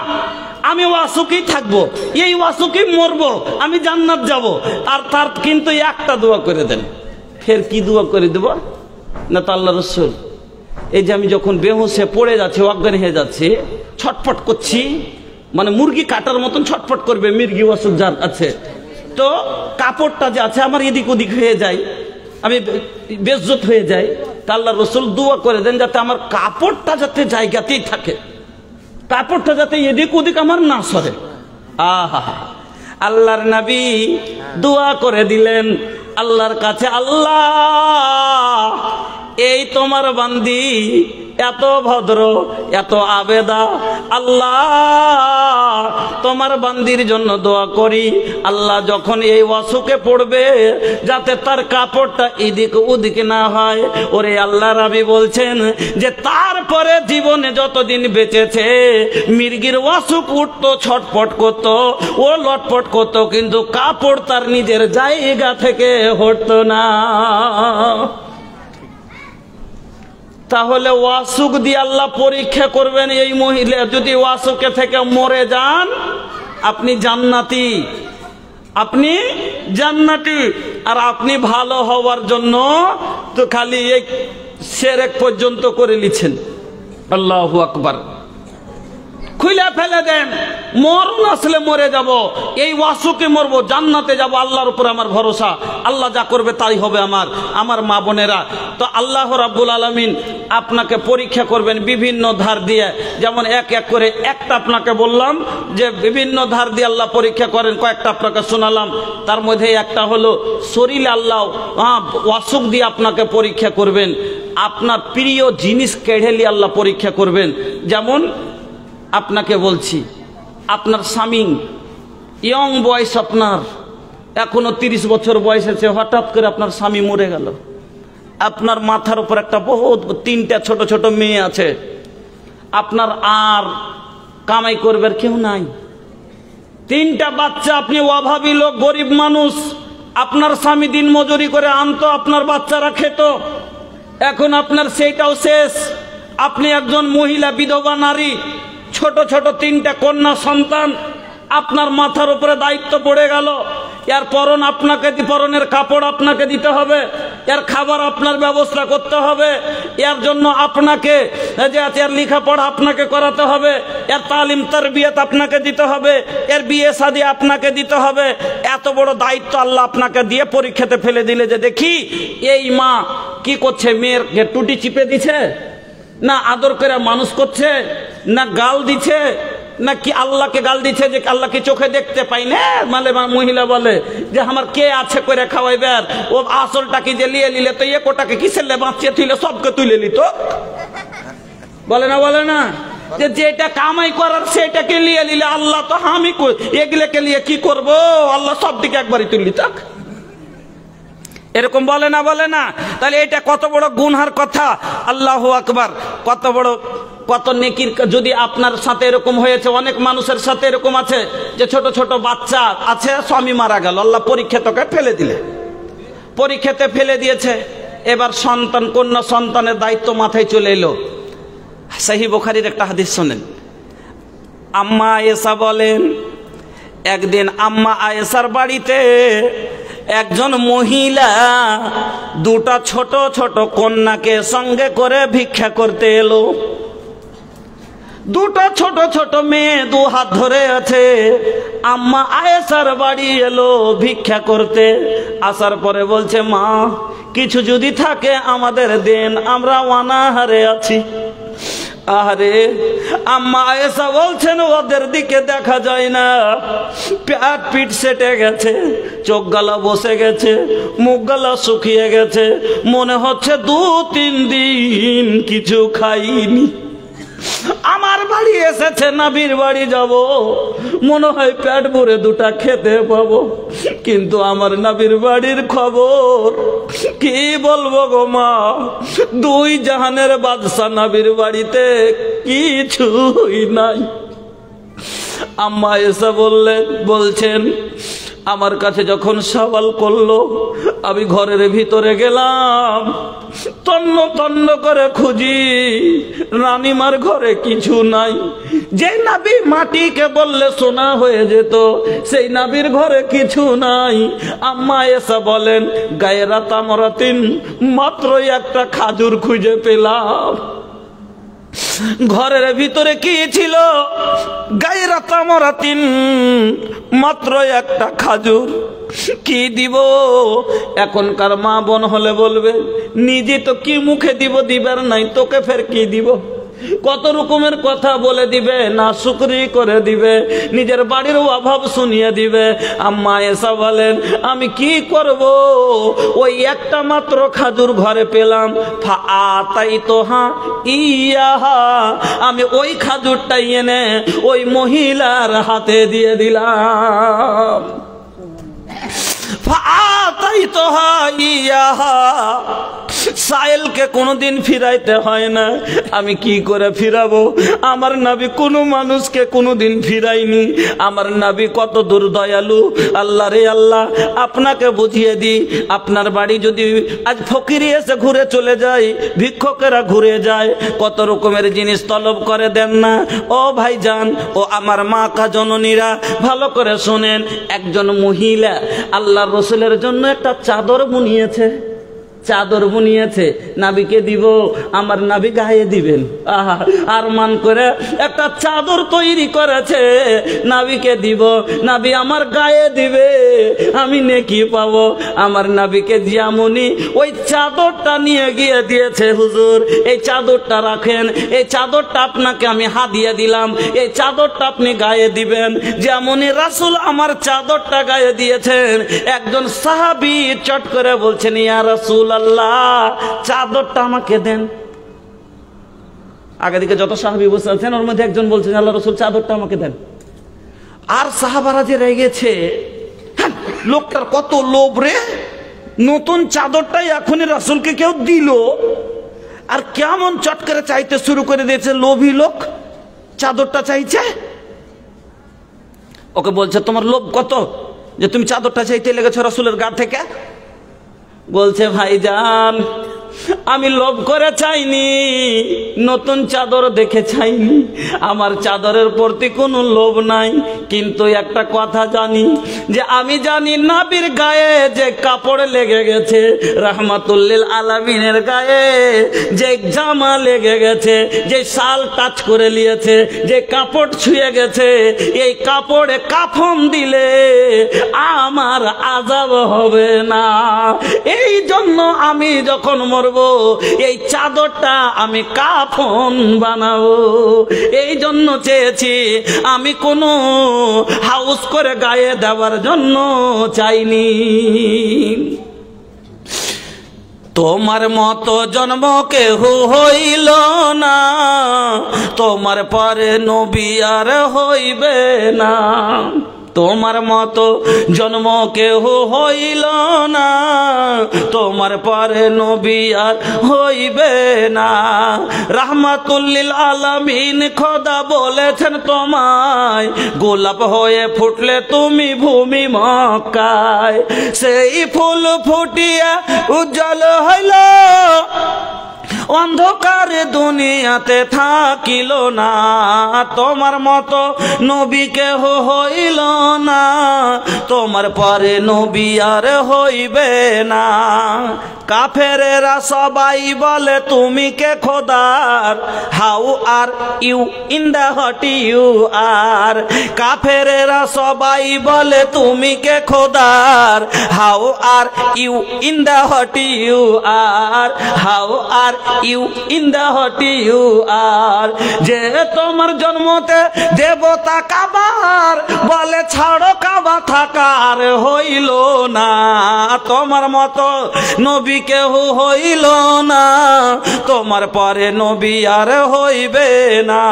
আমি অসুখেই থাকবো, এই অসুখেই মরবো, আমি জান্নাত যাব। আর তার কিন্তু একটা দোয়া করে দেন। ফের কি দোয়া করে দেব না, তো আল্লাহ রাসূল, এই যে আমি যখন বেহুশে পড়ে যাচ্ছি, অজ্ঞান হয়ে যাচ্ছি, ছটফট করছি, মানে মুরগি কাটার মতন ছটফট করবে, মির্গি অসুখ যার আছে, তো কাপড়টা যে আছে আমার এদিক ওদিক হয়ে যায়, আমি বেজ্জত হয়ে যাই, তা আল্লাহ রাসূল দোয়া করে দেন যাতে আমার কাপড়টা যাতে জায়গাতেই থাকে, কাপড়টা যাতে এদিক ওদিক আমার না সরে। আহা, আল্লাহর নবী দোয়া করে দিলেন আল্লাহর কাছে, আল্লাহ, এই তোমার বান্দি এত ভদ্র, এত আবেদা, আল্লাহ তোমার বান্দির জন্য দোয়া করি, আল্লাহ যখন এই অসুখে পড়বে যাতে তার কাপড়টা এদিক ওদিকে না হয়। ওরে আল্লাহ, রাবি বলছেন যে তারপরে জীবনে যতদিন বেঁচেছে মির্গির অসুখ উঠতো, ছটফট করতো, ও লটপট করতো, কিন্তু কাপড় তার নিজের জায়গা থেকে হতো না। তাহলে অসুখ দিয়ে আল্লাহ পরীক্ষা করবেন। এই মহিলা যদি অসুখে থেকে মরে যান, আপনি জান্নাতি, আপনি জান্নাতি। আর আপনি ভালো হওয়ার জন্য তো খালি এই শিরক পর্যন্ত করে লিছেন। আল্লাহু আকবার। খুলে ফেলে দেন, মরণ আসলে মরে যাব, এই অসুখে মরবো, জান্নাতে যাব, আল্লাহর উপর আমার ভরসা, আল্লাহ যা করবে তাই হবে। আমার মা বোনেরা, তো আল্লাহ রাব্বুল আলামিন আপনাকে পরীক্ষা করবেন বিভিন্ন ধার দিয়ে। যেমন এক এক করে একটা আপনাকে বললাম যে বিভিন্ন ধার দিয়ে আল্লাহ পরীক্ষা করেন, কয়েকটা আপনাকে শোনালাম। তার মধ্যে একটা হলো শরীরে আল্লাহ অসুখ দিয়ে আপনাকে পরীক্ষা করবেন, আপনার প্রিয় জিনিস কেড়ে নিয়ে আল্লাহ পরীক্ষা করবেন। যেমন আপনাকে বলছি, আপনার স্বামী ইয়ং বয়স, আপনার এখনো 30 বছর বয়স আছে, হঠাৎ করে আপনার স্বামী মরে গেল। আপনার মাথার উপর একটা বহুত 3টা ছোট ছোট মেয়ে আছে, আপনার আর কামাই করবার কেউ নাই, 3টা বাচ্চা, আপনি অভাবী লোক, গরিব মানুষ, আপনার স্বামী দিন মজুরি করে আনতো, আপনার বাচ্চারা খেত, এখন আপনার সেইটাও শেষ। আপনি একজন মহিলা, বিধবা নারী, ছোট ছোট 3টা কন্যা সন্তান, আপনার মাথার উপরে দায়িত্ব পড়ে গেল। এর পরনের কাপড় আপনাকে দিতে হবে, এর খাবার আপনার ব্যবস্থা করতে হবে, এর জন্য আপনাকে এর লেখাপড়া আপনাকে করাতে হবে, এর তালিম তারবিয়াত আপনাকে দিতে হবে, এর বিয়ে শাদী আপনাকে দিতে হবে। এত বড় দায়িত্ব আল্লাহ আপনাকে দিয়ে পরীক্ষাতে ফেলে দিলে যে দেখি এই মা কি করছে, মেয়ের টুটি চিপে দিছে, না আদর করে মানুষ করছে, না গাল দিছে, না কি আল্লাহকে গাল দিচ্ছে যে আল্লাহকে চোখে দেখতে পাই না। মানে মহিলা বলে যে আমার কে আছে করে খাওয়াইবার, ও আসলটাকে যে লিয়ে নিলে তো এ কোটাকে কিসের বাঁচিয়ে তুলে সবকে তুলে নিত, বলে না বলে না যে যেটা কামাই করার সেটাকে লিয়ে নিলে আল্লাহ তো আমি এগুলোকে নিয়ে কি করব, আল্লাহ সব দিকে একবারই তুললি থাক, এরকম বলে না বলে না। তাহলে এটা কত বড় গুনহার কথা, আল্লাহু আকবার, কত বড় কত নেকির। যদি আপনার সাথে এরকম হয়েছে, অনেক মানুষের সাথে এরকম আছে যে ছোট ছোট বাচ্চা আছে, স্বামী মারা গেল, আল্লাহ পরীক্ষা তোকে ফেলে দিলে, পরীক্ষাতে ফেলে দিয়েছে, এবার সন্তান কন্যা সন্তানের দায়িত্ব মাথায় চলে এলো। সহিহ বুখারীর একটা হাদিস শোনেন, আম্মা আয়েশা বলেন একদিন আম্মা আয়েশার বাড়িতে একজন মহিলা দুটা ছোট ছোট কন্যাকে সঙ্গে করে ভিক্ষা করতে এলো। দুটো ছোট ছোট মেয়ে দু হাত ধরে আছে, আম্মা আয়েশার বাড়ি এলো ভিক্ষা করতে। আসার পরে বলছে, মা কিছু যদি থাকে আমাদের দেন, আমরা অনাহারে আছি। আরে আম্মা আয়েশা বলছেন ওদের দিকে দেখা যায় না, পেট পিঠ সেটে গেছে, চোখ গালা বসে গেছে, মুখ গালা শুকিয়ে গেছে, মনে হচ্ছে 2-3 দিন কিছু খাইনি। আমার বাড়ি এসেছে, নবীর বাড়ি যাব, মনে হয় পেট ভরে দুটা খেতে পাবো, কিন্তু আমার নবীর বাড়ির খবর কি বলবো গো মা, 2 জাহানের বাদশা নবীর বাড়িতে কিছুই নাই। আম্মা এসে বলছেন আমার কাছে যখন সওয়াল করলো, আমি ঘরের ভিতরে গেলাম, তন্ন তন্ন করে খুঁজি, রানীমার ঘরে কিছু নাই। যে নবী মাটিকে বললে সোনা হয়ে যেত, সেই নবীর ঘরে কিছু নাই। আম্মা এসে বলেন গায়রা তামরাতিন, মাত্র একটা খাজুর খুঁজে পেলাম। ঘরের ভিতরে কি ছিল? গায়রা তামরাতিন, মাত্র একটা খাজুর। কি দিব? এখনকার মা বোন হলে বলবে নিজে তো কি মুখে দিব, দিবার নাই, তোকে ফের কি দিব? কত রকমের কথা বলে দিবে, না শুকরি করে দিবে, নিজের বাড়ির অভাব শুনিয়ে দিবে। আম্মা এসা বলেন আমি কি করব, ওই একটা মাত্র খাজুর ঘরে পেলাম, ইয়াহা, আমি ওই খাজুরটাই এনে ওই মহিলার হাতে দিয়ে দিলাম। সাইলকে কোনোদিন ফিরাইতে হয় না, আমি কি করে ফিরাবো? আমার নবী কোনো মানুষকে কোনোদিন ফিরাইনি। আমার নবী কত দূর দয়ালু। আল্লাহ রে আল্লাহ, আপনাকে বুঝিয়ে দিই, আপনার বাড়ি যদি আজ ফকিরি এসে ঘুরে চলে যায়, ভিক্ষুকেরা ঘুরে যায়, কত রকমের জিনিস তলব করে দেন না। ও ভাইজান, ও আমার মা কা জননীরা, ভালো করে শোনেন। একজন মহিলা আল্লাহর রাসূলের জন্য একটা চাদর বুনিয়েছে, চাদর বুনিয়েছে, নাবিকে দিব, আমার নাবি গায়ে দিবেন। আহা, আর মান করে একটা চাদর তৈরি করেছে, নাবিকে দিব, নাবি আমার গায়ে দিবে, আমি নেকি পাবো। আমার নাবিকে যেমনই ওই চাদরটা নিয়ে গিয়ে দিয়েছে, হুজুর এই চাদরটা রাখেন, এই চাদরটা আপনাকে আমি হাদিয়া দিলাম, এই চাদরটা আপনি গায়ে দিবেন। যেমনই রাসূল আমার চাদরটা গায়ে দিয়েছেন, একজন সাহাবী চট করে বলছেন, ইয়া রাসূল আল্লাহ, চাদরটা আমাকে দেন। আগে দিকে যত সাহাবী বসে আছেন, ওর মধ্যে একজন বলছেন, আল্লাহ রাসূল চাদরটা আমাকে দেন। আর সাহাবারা যে রেগেছে, লোকটার কত লোভ রে, নতুন চাদরটাই এখনই রাসূলকে কেউ দিল, আর কেমন চট করে চাইতে শুরু করে দিয়েছে, লোভী লোক চাদরটা চাইছে। ওকে বলছে তোমার লোভ কত যে তুমি চাদরটা চাইতে লেগেছো রাসূলের গা থেকে? বলছে ভাইজান, আমি লোভ করে চাইনি, নতুন চাদর দেখে চাইনি, আমার চাদরের প্রতি কোনো লোভ নাই। কিন্তু একটা কথা জানি, যে আমি জানি নবীর গায়ে যে কাপড় লেগে গেছে, রাহমাতুল্লিল আলামিনের গায়ে যে জামা লেগে গেছে, যে শাল টাচ করে নিয়েছে, যে কাপড় ছুঁয়ে গেছে, এই কাপড়ে কাফন দিলে আমার আযাব হবে না। এই জন্য আমি যখন মরব এই চাদরটা আমি কাফন বানাবো। এই জন্য চেয়েছি, আমি কোনো হাউস করে গায়ে দেওয়ার জন্য চাইনি। তোমার মতো জন্ম কেহ হইল না, তোমার পরে নবী আর হইবে না। তোমার মতো জন্ম কেহ হইল না, তোমার পরে নবী আর হইবে না। রাহমাতুল্লিল আলামিন খোদা বলেছেন তোমায়, গোলাপ হয়ে ফুটলে তুমি ভূমি মক্কায়। সেই ফুল ফুটিয়া উজ্জ্বল হইল, অন্ধকার দুনিয়াতে থাকিল না। তোমার মতো নবী কেহ হইল না, তোমার পরে নবী আর হইবে না। কাফেরেরা সবাই বলে তুমি কে খোদার, how are you in the hot you are. কাফেরেরা সবাই বলে তুমি কে খোদার, how are you in the hot you are, how are you in the hot you are. যে তোমার জন্মতে দেবতা কাবার, বলে ছাড়ো কাবা থাকার হইল না। তোমার মতো নবী কেহ হইল না, তোমার পরে নবী আর হইবে না।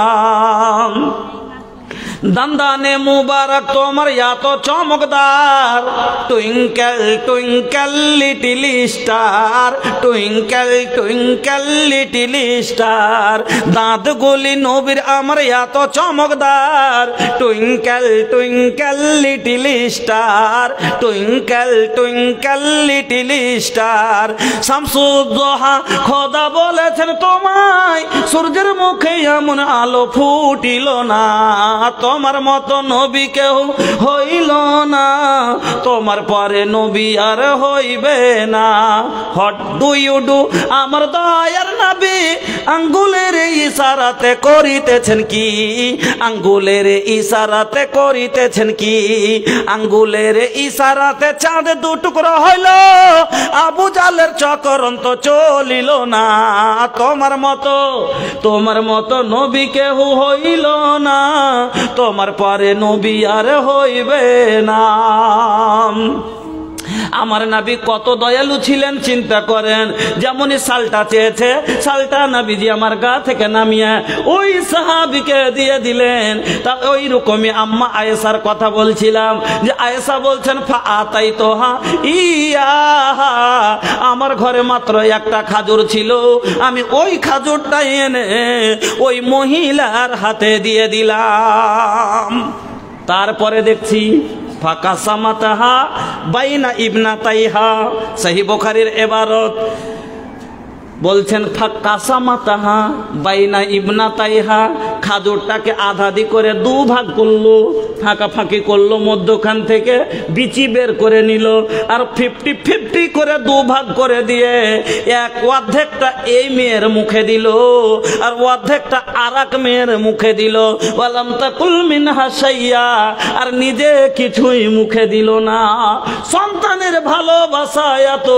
दंदाने मुबारक तोमर या तो चमकदार, twinkle twinkle little star, twinkle twinkle little star. दांत गोली नबीर आमर या तो चमकदार, twinkle twinkle little star, twinkle twinkle little star. Shamsuddoha খোদা বলেছেন তোমায়, সূর্যের মুখে এমন আলো ফুটিল না। তোমার মতো নবী কেউ হইল না, তোমার পরে নবী আর হইবে না। হোয়াট ডু ইউ ডু আমার দয়ার নবী, আঙ্গুলের ইশারাতে করিতেছেন কি, আঙ্গুলের ইশারাতে করিতেছেন কি। আঙ্গুলের ইশারাতে চাঁদ দু টুকরো হইল, আবু জালের চক্রান্ত চলিল না। তোমার মতো নবী কেউ হইল না, তোমার পরে নবী আর হইবে না। আমার নবী কত দয়ালু ছিলেন চিন্তা করেন। যেমনই শালটা চেয়েছে, শালটা নবীজি আমার গা থেকে নামিয়ে ওই সাহাবীকে দিয়ে দিলেন। তা ওই রকমই আম্মা আয়েশার কথা বলছিলাম, যে আয়েশা বলছেন ফাআতাইতুহা ইয়াহা, আমার ঘরে মাত্র একটা খাজুর ছিল, আমি ওই খাজুরটা এনে ওই মহিলার হাতে দিয়ে দিলাম। তারপরে দেখছি ফাকাসামাতাহা বাইনা ইবনাতাইহা, সহি বুখারীর ইবারত বলছেন ফাকাসামাতাহা বাইনা ইবনাতাইহা, খাজুরটাকে আধাদি করে দু ভাগ করলো, ফাঁকাফাঁকি করলো, মধ্যখান থেকে বিচি বের করে নিল, আর 50-50 করে দু ভাগ করে দিয়ে এক অর্ধেকটা এই মেয়ের মুখে দিল, আর অর্ধেকটা আরেক মেয়ের মুখে দিল। ওয়ালাম তাকুল মিনহা শাইয়া, আর নিজে কিছুই মুখে দিল না। সন্তানের ভালোবাসা এত,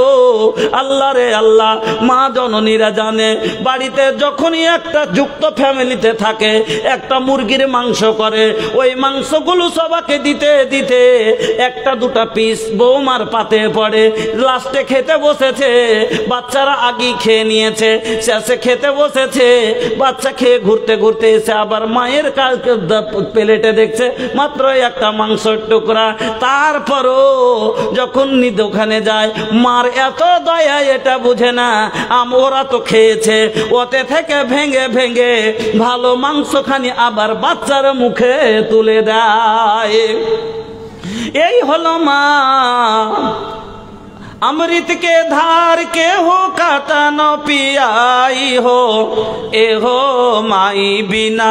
আল্লাহ রে আল্লাহ, মা জননীরা জানে। বাড়িতে যখনই একটা যুক্ত ফ্যামিলিতে থাকে, একটা মুরগির মাংস করে, ওই মাংসগুলো সবাইকে দিতে দিতে একটা দুটা পিস বৌমার পাতে পড়ে। লাস্টে খেতে বসেছে, বাচ্চারা আগেই খেয়ে নিয়েছে, শেষে খেতে বসেছে, বাচ্চা খেয়ে ঘুরতে ঘুরতে এসে আবার মায়ের প্লেটে দেখছে মাত্র একটা মাংসের টুকরা। তারপরও যখন দোকানে যায়, মার এত দয়া এটা বুঝে না, ওরা তো খেয়েছে, ওতে থেকে ভেঙে ভেঙে ভালো মাংসখানি আবার বাচ্চার মুখে তুলে দেয়। এই হলো মা। अमृत के धार के हो काता न पियाई हो, ए हो माई बिना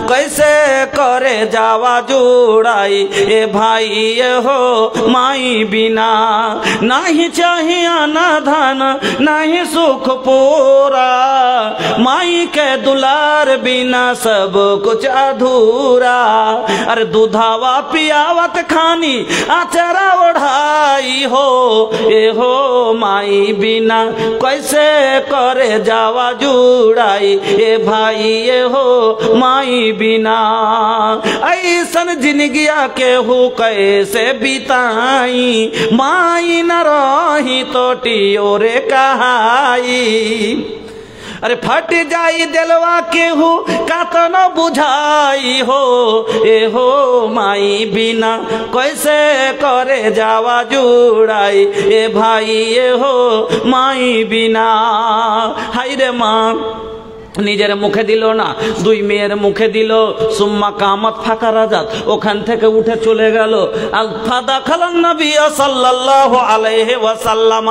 कैसे करे जावा जुड़ाई, ए भाई ए हो माई बिना। नहीं चाहिए ना धन नहीं सुख पूरा, माई के दुलार बिना सब कुछ अधूरा। अरे दूधावा पियावत खानी आचरा ओढ़ाई हो, ए हो माई बिना कैसे करे जावा जुड़ाई, ए भाई ए हो माई बिना। ऐसन जिंदगिया के हो कैसे बिताई, माई न रही तो टियोरे कहाई। अरे फट जाई दिलवा के हो कातन बुझाई हो, ए हो माई बिना कैसे करे जावा जुड़ाई, ए भाई ए हो माई बिना। हाय रे माँ নিজের মুখে দিল না, দুই মেয়ের মুখে দিল। সুম্মা কামাত ফাঁকা রাজাত, ওখান থেকে উঠে চলে গেল। আল ফাদা খালান নবী সাল্লাল্লাহু আলাইহি ওয়াসাল্লাম।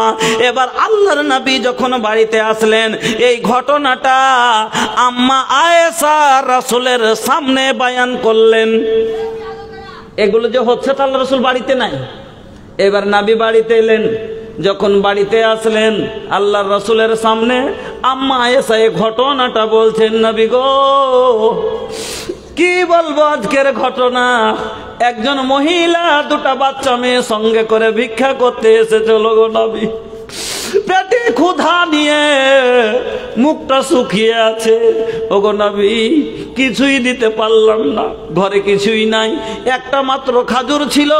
এবার আল্লাহর নবী যখন বাড়িতে আসলেন, এই ঘটনাটা আম্মা আয়েশা রাসূলের সামনে বয়ান করলেন। এগুলো যে হচ্ছে তো আল্লাহ রাসূল বাড়িতে নাই। এবার নবী বাড়িতে এলেন, যখন বাড়িতে আসলেন আল্লাহর রাসূলের সামনে আম্মা আয়েশা এই ঘটনাটা বলছেন, নবী গো কি বলবো আজকের ঘটনা। একজন মহিলা দুটা বাচ্চা মেয়ে সঙ্গে করে ভিক্ষা করতে এসেছিল গো নবী। পেটে ক্ষুধা নিয়ে মুখটা শুকিয়ে আছে। ওগো নবী কিছুই দিতে পারলাম না, ঘরে কিছুই নাই, একটা মাত্র খাজুর ছিল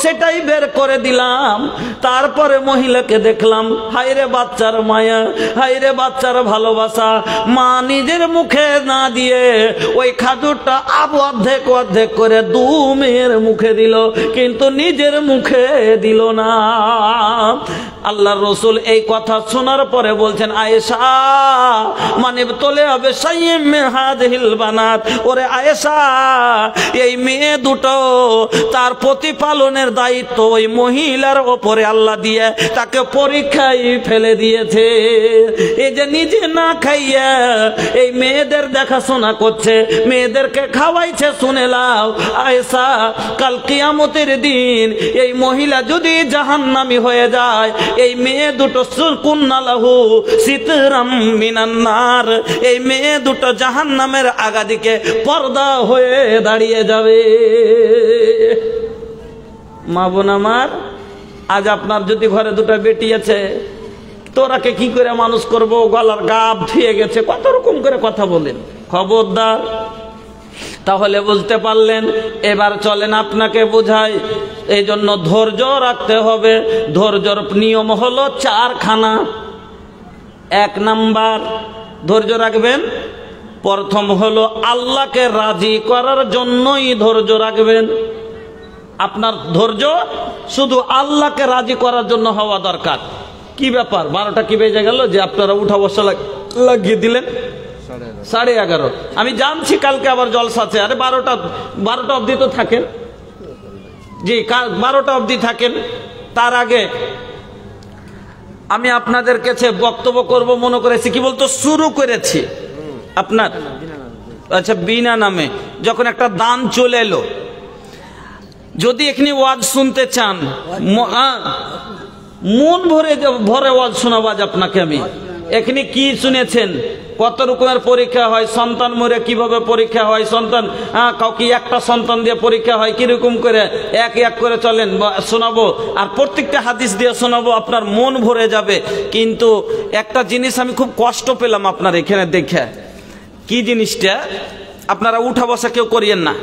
সেটাই বের করে দিলাম। তারপরে মহিলাকে দেখলাম, হায়রে বাচ্চার মায়া, হায়রে বাচ্চার ভালোবাসা। মা নিজের মুখে না দিয়ে ওই খাজুরটা অর্ধেক অর্ধেক করে দু মেয়ের মুখে দিল, কিন্তু নিজের মুখে দিল না। আল্লাহর রাসূল এই কথা শোনার পরে বলছেন, আয়েশা মানে তোলে হবে সাইয়্যিম মিন হাযিহিল বানাত। ওরে আয়েশা এই মেয়ে দুটো তার প্রতিপালনের দায়িত্ব ওই মহিলার ওপরে আল্লাহ দিয়ে তাকে পরীক্ষায় ফেলে দিয়েছে। এই যে নিজে না খাইয়া এই মেয়েদের দেখাশোনা করছে, মেয়েদেরকে খাওয়াইছে। শুনে লাও আয়েশা, কাল কিয়ামতের দিন এই মহিলা যদি জাহান্নামী হয়ে যায়, এই মেয়ে দুটো কুন্না লাহু সিতরাম মিনান নার, এই মেয়ে দুটো জাহান্নামের আগাদিকে পর্দা হয়ে দাঁড়িয়ে যাবে। মা বোন আমার, আজ আপনার যদি ঘরে দুটো বেটি আছে, তোরাকে কি করে মানুষ করবো, গলার গাব ধুয়ে গেছে, কত রকম করে কথা বলেন। খবরদার। তাহলে বুঝতে পারলেন। এবার চলেন আপনাকে বুঝাই। এই জন্য ধৈর্য রাখতে হবে। ধৈর্যর নিয়ম হলো চারখানা। এক নাম্বার ধৈর্য রাখবেন, প্রথম হলো আল্লাহকে রাজি করার জন্যই ধৈর্য রাখবেন। আপনার ধৈর্য শুধু আল্লাহকে রাজি করার জন্য হওয়া দরকার। কি ব্যাপার 12টা কি বেজে গেল যে আপনারা উঠা বসা লাগিয়ে দিলেন? 11:30। আমি জানছি কালকে আবার জলসা আছে। আরে 12টা অবধি তো থাকেন। জি 12টা অবধি থাকেন। তার আগে আমি আপনাদের কাছে বক্তব্য করব মনে করেছি, কি বলতো শুরু করেছি আপনার, আচ্ছা বিনা নামে যখন একটা দান চলে এলো, যদি এখানে ওয়াজ শুনতে চান, মন ভরে ওয়াজ শোনাবো আজ আপনাকে আমি। এখানে কি শুনেছেন, কত রকমের পরীক্ষা হয়, সন্তান মরে কিভাবে পরীক্ষা হয়, সন্তান কাউকে একটা সন্তান দিয়ে পরীক্ষা হয়, কিরকম করে এক এক করে চলেন শোনাবো। আর প্রত্যেকটা হাদিস দিয়ে শোনাবো, আপনার মন ভরে যাবে। কিন্তু একটা জিনিস আমি খুব কষ্ট পেলাম আপনার এখানে দেখে। কি জিনিসটা, আপনারা উঠা বসা কেউ করিয়েন না,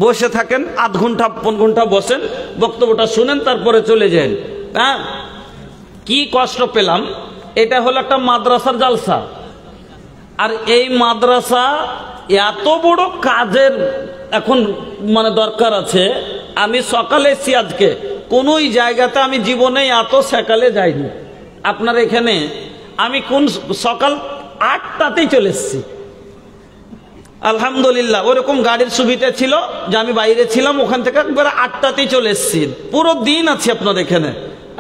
বসে থাকেন, আধ ঘন্টা 5 ঘন্টা বসেন, বক্তব্যটা শুনেন, তারপরে চলে যান। হ্যাঁ, কি কষ্ট পেলাম। এটা হলো একটা মাদ্রাসার জালসা। আর এই মাদ্রাসা এত বড় কাজের এখন মানে দরকার আছে। আমি সকালে এসেছি আজকে, কোন জায়গাতে আমি জীবনে এত সকালে যাইনি। আপনার এখানে আমি কোন সকাল 8টাতেই চলে এসেছি। আলহামদুলিল্লাহ, ওরকম গাড়ির সুবিধা ছিল যে আমি বাইরে ছিলাম, ওখান থেকে একবার 8টাতেই চলে এসেছি। পুরো দিন আছি আপনার এখানে।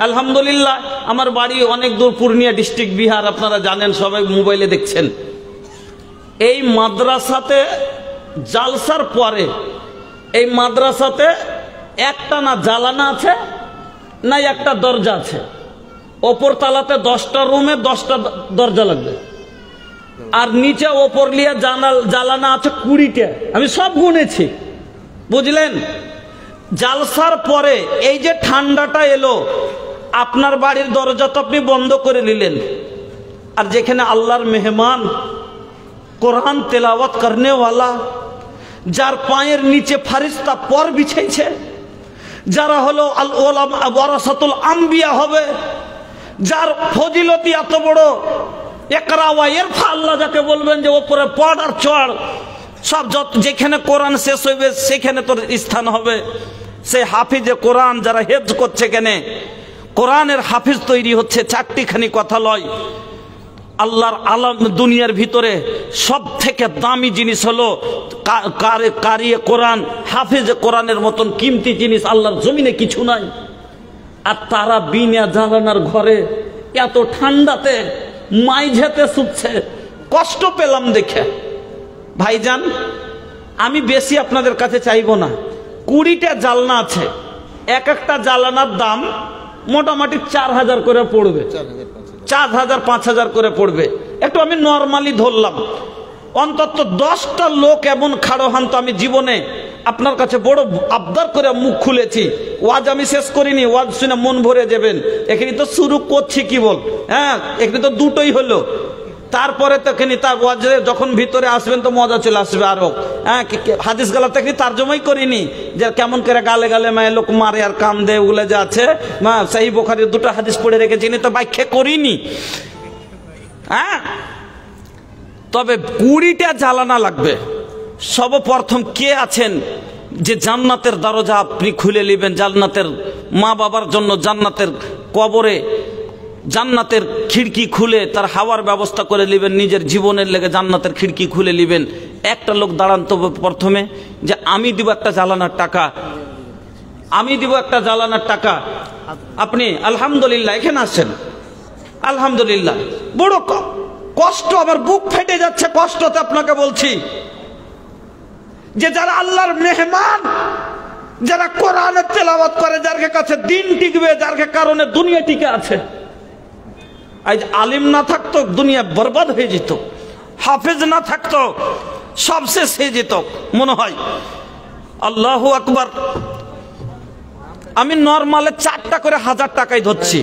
আলহামদুলিল্লাহ আমার বাড়ি অনেক দূর, পূর্ণিয়া ডিস্ট্রিক্ট, বিহার, আপনারা জানেন, সবাই মোবাইলে দেখছেন। এই মাদ্রাসাতে জালসার পরে এই মাদ্রাসাতে একটা না জালানা আছে না একটা দরজা আছে। ওপর তালাতে 10টা রুমে 10টা দরজা লাগবে, আর নিচে ওপর লিয়া জালানা আছে 20টা। আমি সব গুনেছি, বুঝলেন? জালসার পরে এই যে ঠান্ডাটা এলো, আপনার বাড়ির দরজা তো আপনি বন্ধ করে নিলেন, আর যেখানে আল্লাহর মেহমান, কোরআন তেলাওয়াত করনেওয়ালা, যার পায়ের নিচে ফারিস্তা পর বিছাইছে, যারা হলো আল উলামা ওয়ারাসাতুল আম্বিয়া হবে, যার ফজিলতি এত বড়, ইকরা ওয়া ইরফা, আল্লাহ যাকে বলবেন যে ওপরে পড় আর চড়, সব যেখানে কোরআন শেষ হইবে সেখানে তোর স্থান হবে। সে হাফিজে কোরআন যারা হেফজ করছে, কেনে কোরআনের হাফিজ তৈরি হচ্ছে। চারটিখানি কথা লয়, আল্লাহর আলম দুনিয়ার ভিতরে সব থেকে দামি জিনিস হলো কারিয়ে কোরআন, হাফিজে কোরআনের মতন কিমতি জিনিস আল্লাহর জমিনে কিছু নাই। আর তারা বিনা জানানার ঘরে এত ঠান্ডাতে মাইঝেতে শুচ্ছে, কষ্ট পেলাম দেখে। ভাইজান, আমি বেশি আপনাদের কাছে চাইবো না। 20টা জালনা আছে, এক একটা জালানার দাম মোটামুটি 4000 করে পড়বে, 4000 5000 করে পড়বে। একটু আমি নর্মালি ধরলাম, অন্তত 10টা লোক এমন খাড়ো হান তো আমি জীবনে আপনার কাছে বড় আবদার করে মুখ খুলেছি। ওয়াজ আমি শেষ করিনি, ওয়াজ শুনে মন ভরে যাবেন। এখানে তো শুরু করছি কি বল, হ্যাঁ, এখানে তো দুটোই হলো। তারপরে তো এখানে তার ওয়াজে যখন ভিতরে আসবেন তো মজা চলে আসবে আরো। হ্যাঁ, হাদিস গালা থেকে তার্জমাই করিনি যে কেমন করে গালে গালে মায়ের লোক মারে আর কাম দেয়, ওগুলো যে আছে। সহিহ বুখারীর 2টা হাদিস পড়ে রেখেছি, তো ব্যাখ্যা করিনি। হ্যাঁ, তবে 20টা জালানা লাগবে। সর্বপ্রথম কে আছেন যে জান্নাতের দরজা আপনি খুলে নেবেন, জান্নাতের মা বাবার জন্য জান্নাতের কবরে জান্নাতের খিড়কি খুলে তার হাওয়ার ব্যবস্থা করে নেবেন, নিজের জীবনের লেগে জান্নাতের খিড়কি খুলে নেবেন। একটা লোক দাঁড়ান তো প্রথমে, যে আমি দিব একটা জ্বালানার টাকা, আমি দিব একটা জ্বালানার টাকা। আপনি আলহামদুলিল্লাহ এখানে আসছেন, আলহামদুলিল্লাহ। বড় কষ্ট, আমার বুক ফেটে যাচ্ছে কষ্টতে আপনাকে বলছি, যে যারা আল্লাহর মেহমান, যারা কোরআনের তেলাওয়াত করে, যার কাছে দিন টিকবে, যার কারণে দুনিয়া টিকে আছে। আজ আলিম না থাকতো দুনিয়া বরবাদ হয়ে যেত, হাফেজ না থাকতো সব শেষ হয়ে যেত মনে হয়। আল্লাহু আকবার। আমি নরমালে 4টা করে 1000 টাকায় ধরছি।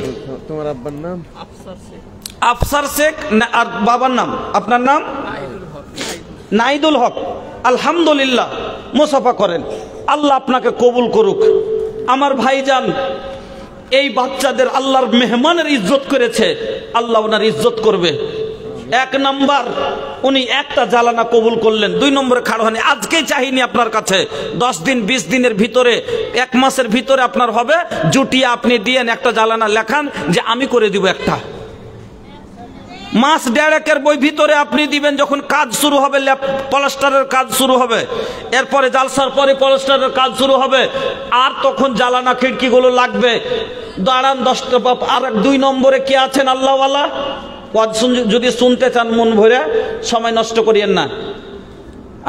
তোমার আব্বার নাম? আফসার শেখ। আর বাবার নাম? আপনার নাম? নাইদুল হক। আলহামদুলিল্লাহ, মুসাফা করেন, আল্লাহ আপনাকে কবুল করুক। আমার ভাইজান, এই বাচ্চাদের আল্লাহর মেহমানের ইজ্জত করেছে, আল্লাহ ওনার ইজ্জত করবে। 1 নাম্বার, উনি একটা জ্বালানা কবুল করলেন। 2 নম্বরে খাড়ানি আজকেই চাহিনি আপনার কাছে, 10 দিন 20 দিনের ভিতরে, 1 মাসের ভিতরে আপনার হবে। জুটিয়ে আপনি দিয়েন, একটা জ্বালানা লেখান যে আমি করে দিব একটা। মাস 1.5 বই ভিতরে আপনি দিবেন, যখন কাজ শুরু হবে, প্লাস্টারের কাজ শুরু হবে, এরপরে জালসার পরে প্লাস্টারের কাজ শুরু হবে, আর তখন জ্বালানা খিড়কিগুলো লাগবে। দাঁড়ান 10টা বাপ। আর 2 নম্বরে কে আছেন আল্লাহওয়ালা? যদি শুনতে চান মন ভরে, সময় নষ্ট করিয়েন না।